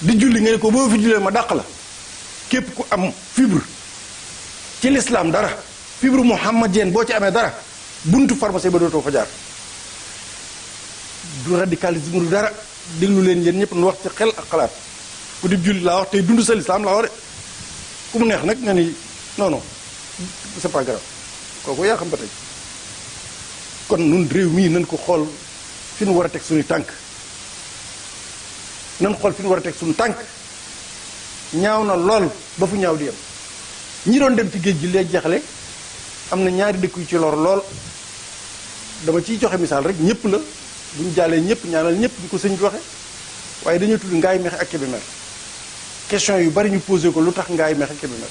di julli nga ne ko boo fi jullee ma dàq la képp ku am fibre ci lislaam dara fibre muhammadien boo ci amee dara buntu pharmacie ba dootoo fa jaar du radicalisme du dara déglu leen yéen ñëpp nu wax ci xel ak xalaat ku di julli laa wax tey dund sa lislaam laa wax de ku mu neex nag nga ni non non c'est pas grave kooku yaa xam ba tey kon nun réew mii nañ ko xool fi nu war a teg suñu tànk nan xool fi nu war a teg suñu tànk ñaaw na lool ba fu ñaaw di yem ñi doon dem ci géej gi lee jeexale am na ñaari dëkk yu ci lor lool dama ciy joxe misaal rek ñëpp la bu ñu jàllee ñëpp ñaanal ñëpp ñu ko sëñ bi waxe waaye dañoo tudd Ngaye Mékhé ak Kébémer question yu bari ñu posé ko lu tax Ngaye Mékhé ak Kébémer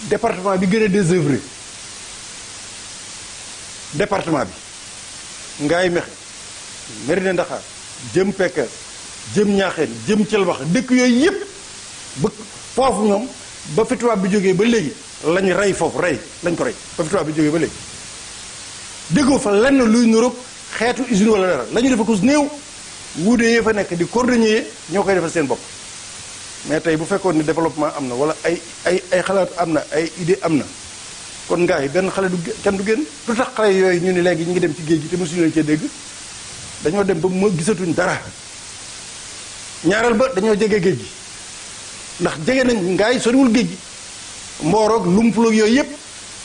département bi gën a désœuvré département bi Ngaye Mékhé Mérina Dakhar jëm Pekes jëm Ñaaxeen jëm Thielbax dëkk yooyu yëpp ba foofu ñoom ba fi tubaab bi jógee ba léegi lañ rey foofu rey lañ ko rey ba fi tubaab bi jógee ba léegi déggoo fa lenn luy nuroog xeetu usine wala dara la ñu defa ko néew wuude yee fa nekk di cordonnier ñoo koy defal seen bopp mais tey bu fekkoon ni développement am na wala ay xalaat am na ay idée am na kon Ngaye benn xale du kenn du génn lu tax xale yooyu ñu ni léegi ñu ngi dem ci géej gi te mosuñu leen cee dégg dañoo dem ba ma gisatuñ dara ñaareel ba dañoo jege géej gi ndax jege nañ Ngaye soriwul géej gi mbooroog lumpulóog yooyu yëpp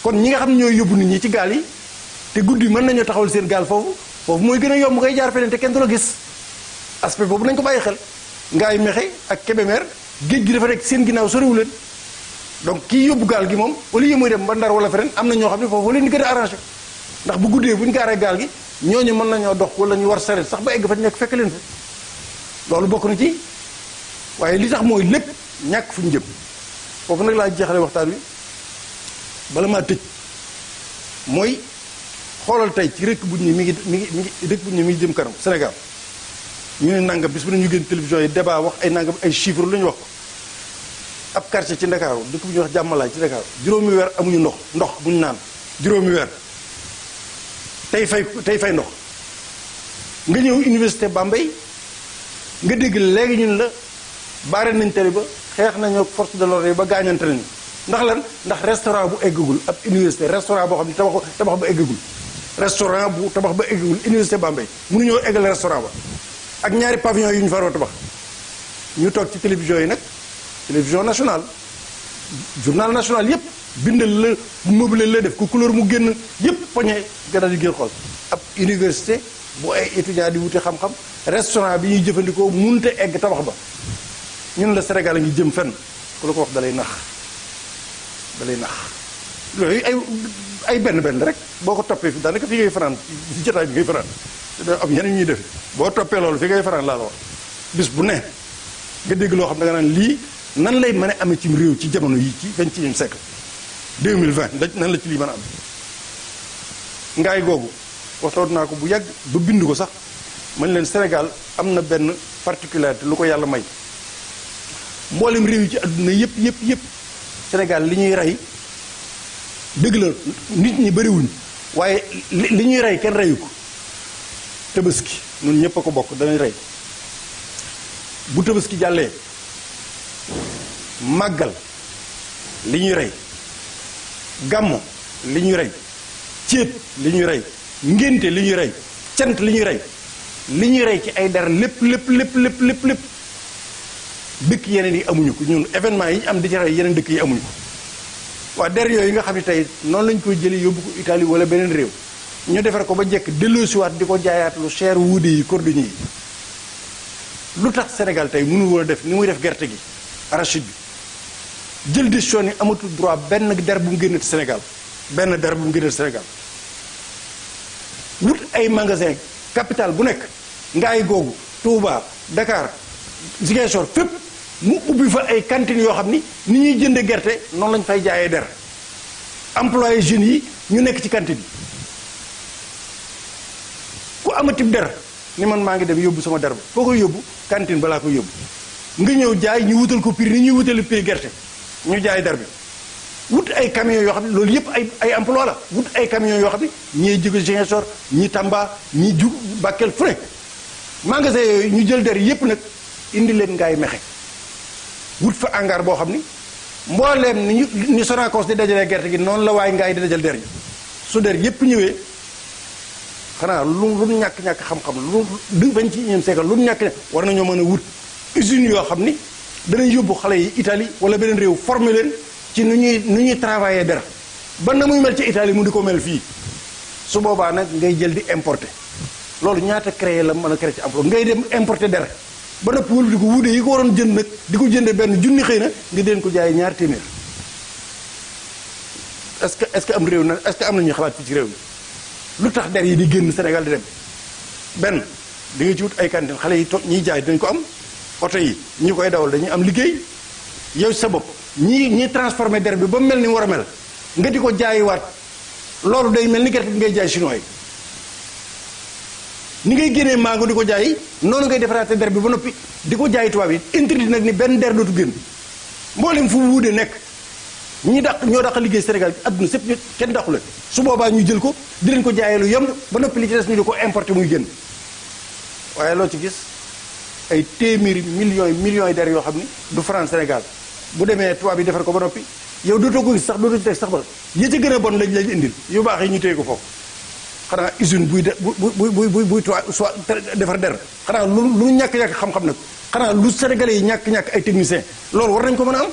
kon ñi nga xam ne ñooy yóbbu nit ñi ci gaal yi te guddi mën nañoo taxawal seen gaal foofu mooy gën a yomb ngay jaar feneen te kenn du la gis aspect boobu nañ ko bàyyi xel Ngaye Mékhé ak Kébémer géej gi dafa nekk seen ginnaaw soriwu leen donc kii yóbbu gaal gi moom au lieu muy dem ba Ndar wala feneen am na ñoo xam ne foofu leen di gën a arrangé ndax bu guddee bu ñu gaaree gaal gi ñooñu mën nañoo dox wala ñu war saret sax ba egg fa nekk fekk leen fa loolu bokk na ci waaye li tax mooy lépp ñàkk fu ñu jëm foofu nag laa jeexale waxtaan wi bala maa tëj mooy xoolal tey ci rëkk buñ ni mi ngi rëkk buñ ni mi ngi jëm kanam Sénégal ñu ne nangam bis bu ne ñu génn télévision yi débat wax ay nangam ay chiffres lu ñu wax ko ab quartier ci Ndakaaru dëkk bu ñuy wax jàmmalaay ci Ndakaaru juróomi weer amuñu ndox bu ñu naan juróomi weer tey fay ndox nga ñëw université Bambey nga dégg léegi ñun la baare nañ tali ba xeex nañoo force de l'ordre yi ba gaañante nañu ndax lan ndax restaurant bu eggagul ab université restaurant boo xam ne tabax ba eggagul restaurant bu tabax ba eggagul université Bambey mënuñoo eggal restaurant ba ak ñaari pavillon yu ñu faroo tabax ñu toog ci télévision yi nag télévision nationale journal national yëpp bindal la meublé la def ko couleur mu génn yëpp poñe gannaaw di génn xool ab université bu ay étudiants di wuti xam-xam restaurant bi ñuy jëfandikoo munte egg tabax ba ñun la Sénégal a ngi jëm fenn ku la ko wax dalay nax yooyu ay benn rek boo ko toppee fi daanaka fi ngay fanaan ci jotaay bi ngay fanaan da am yeneen ñuy def boo toppee loolu fi ngay fanaan laa la wax bis bu ne nga dégg loo xam da nga naan lii nan lay mën a amee ci réew ci jamono yi ci 21e siècle 2020 nan la ci lii mën a am ngaay googu waxtaan naa ko bu yàgg ba bind ko sax man leen Sénégal am na benn particularité lu ko yàlla may mboolem réew yi ci àdduna yëpp Sénégal li ñuy rey dëgg la nit ñi bëriwuñ waaye li ñuy rey kenn reyu ko tabaski ñun ñëpp a ko bokk danañ rey bu tabaski jàllee màggal li ñuy rey gàmmo li ñuy rey céet li ñuy rey ngénte li ñuy rey cant li ñuy rey ci ay der lépp dëkk yeneen yi amuñu ko ñun événement yi ñu am di ci rey yeneen dëkk yi amuñu ko waa der yooyu nga xam ne tey noonu lañ koy jëlee yóbbu ko Italie wala beneen réew ñu defar ko ba jekk delloosiwaat di ko jaayaat lu cher wuude yi cordonnier yi lu tax Sénégal tey mënu war a def ni muy def gerte gi arachide bi jël décision ni amatul droit benn der bu mu génnati Sénégal wut ay magasin capital bu nekk ngaay googu Touba Dakar Ziguinchor fépp mu ubbi fa ay cantines yoo xam ni ñuy jënde gerte noonu lañ fay jaayee der employé jeunes yi ñu nekk ci cantine yi ku amatib der ni man maa ngi dem yóbbu sama der ba foo koy yóbbu cantine balaa koy yóbbu nga ñëw jaay ñu wutal ko prix ni ñuy wutale prix gerte ñu jaay der bi wut ay camions yoo xam ne loolu yëpp ay emploi la wut ay camions yoo xam ne ñii jóge Ziguinchor ñii Tamba ñii jug Bakel fu nekk magasin yooyu ñu jël der yëpp nag indi leen ngaay mexe wut fa hangar boo xam ni mbooleem ni Sonacos di dajalee gerte gi noonu la waaye ngaay di dajal der yi su der yëpp ñëwee xanaa lu ñàkk-ñàkk xam-xam lu bañ ci ñeem seekal lu ñàkk war nañoo mën a wut usines yoo xam ni danañ yóbbu xale yi Italie wala beneen réew former leen ci nu ñuy travailler der ba na muy mel ci Italie mu di ko mel fii su boobaa nag ngay jël di importer loolu ñaata créer la mën a créer ci emploi ngay dem importer der ba noppi wëlu di ko wuude yi ko waroon jënd nag di ko jënde benn junni xëy na nga deen ko jaay ñaar téeméer est-ce que am réew na est-ce que am nañu xalaat fii ci réew mi lu tax der yi di génn Sénégal di dem benn di nga ci wut ay cantine xale yi ñiy jaay dinañ ko am oto yi ñi koy dawal dañuy am liggéey yow sa bopp ñi transformé der bi ba mel ni mu war a mel nga di ko jaayiwaat loolu day mel ni gerte bi ngay jaay chinois yi ni ngay génnee mango di ko jaay noonu ngay defaraate der bi ba noppi di ko jaay tubaab yi interdit nag ni benn der dootu génn mboolem fu wuude nekk ñoo dàq liggéey Sénégal adduna sépp kenn dàqu leen su boobaa ñu jël ko di leen ko jaayee lu yomb ba noppi li ci des ñu di ko importer muy génn waaye loo ci gis ay téeméeri millions yi der yoo xam ni du France Sénégal bu demee tubaab yi defar ko ba noppi yow dootoo ko gis sax dootoo ci teg sax ba yi ci gën a bon lañ indil yu baax yi ñu téye ko foofu xanaa usine buy soit defar der xanaa lu ñàkk-ñàkk xam-xam nag xanaa lu sénégalais yi ñàkk-ñàkk ay technicien loolu war nañ ko mën a am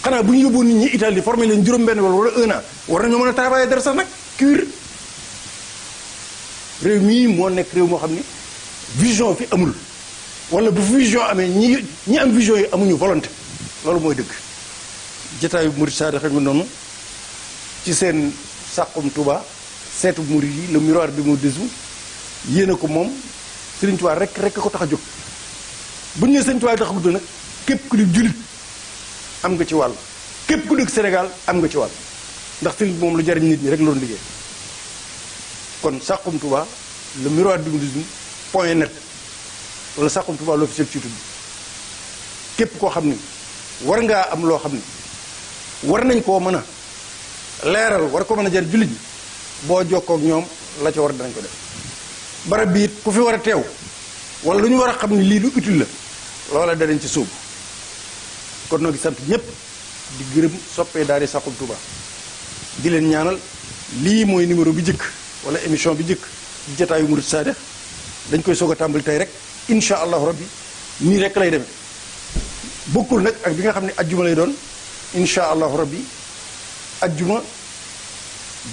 xanaa bu ñu yóbboo nit ñi Italie formé leen juróom-benn wala 1 an war nañoo mën a travailler der sax nag cuir réew mii moo nekk réew moo xam ni vision fi amul wala bu vision amee ñi am vision yi amuñu volonté loolu mooy dëgg jotaayu murid saada xam nga noonu ci seen Saxum Touba seetu murid yi le miroir du mouridisme yéene ko moom Sëriñ Tuubaa rek ko tax a jóg bu ñu nee Sëriñ Tuubaa tax a jóg nag képp ku di jullit am nga ci wàll képp ku dëkk Sénégal am nga ci wàll ndax sëriñ moom lu jariñ nit ñi rek loolu liggéey kon Saxum Touba le miroir du mouridisme .net wala Saxum Touba l'officiel ci tudd képp koo xam ni war ngaa am loo xam ni war nañ koo mën a leeral war ko mën a jar jullit ñi boo jokkoo ak ñoom la ca war danañ ko def barab bi it ku fi war a teew wala lu ñu war a xam ni lii lu utile la loola danañ ci sóobu kon noo ngi sant ñëpp di gërëm soppee daari Saxum Touba di leen ñaanal lii mooy numéro bi jëkk wala émission bi jëkk di jotaayu Murid Saadix dañ koy soog a tàmbali tey rek incha allahu rabbi nii rek lay demee bokkul nag ak bi nga xam ne ajjuma lay doon incha allahu rabbi ajjuma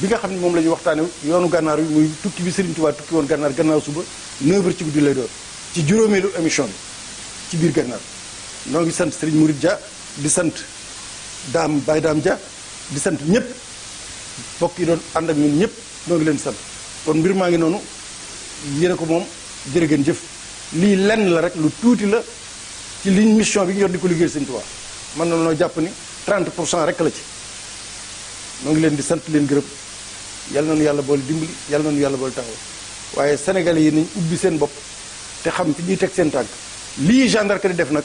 bi nga xam ne moom la ñuy waxtaane yoonu gànnaar yi muy tukki bi Serigne Touba tukki woon gànnaar gannaaw suba 9h ci guddi lay doon ci juróomeelu émission bi ci biir gànnaar noo ngi sant Serigne Mouride Dia di sant Baye Daam Dia di sant ñëpp bokk yi doon ànd ak ñun ñëpp noo ngi leen sant kon mbir maa ngi noonu yéene ko moom jërë ngeen jëf lii lenn la rek lu tuuti la ci liñ mission bi ñu yor di ko liggéey Serigne Touba man na noo jàpp ni 30% rek la ci noo ngi leen di sant leen gërëm yàlla nañu yàlla boole dimbali yàlla nañu yàlla boole taxaw waaye sénégalais yi nañ ubbi seen bopp te xam fi ñuy teg seen tànk lii gendarmerie def nag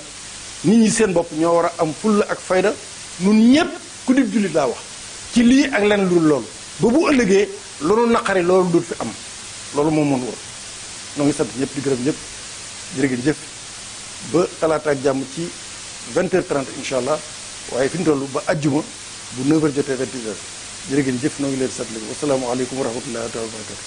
nit ñi seen bopp ñoo war a am fulla ak fayda nun ñëpp ku dib jullit laa wax ci lii ak leneen lu loolu ba bu ëllëgee loolu naqari loolu dut fi am loolu moom mën war noo ngi sant ñëpp di gërëm ñëpp jërë ngeen jëf ba talaata ak jàmm ci 20h30 incha allah waaye fi ñu toll ba ajjuma bu 9h jotee 21h jërë ngeen jëf noo ngi leen sant leen wasalaamaaleykum wa rahmatullahi wa barakatu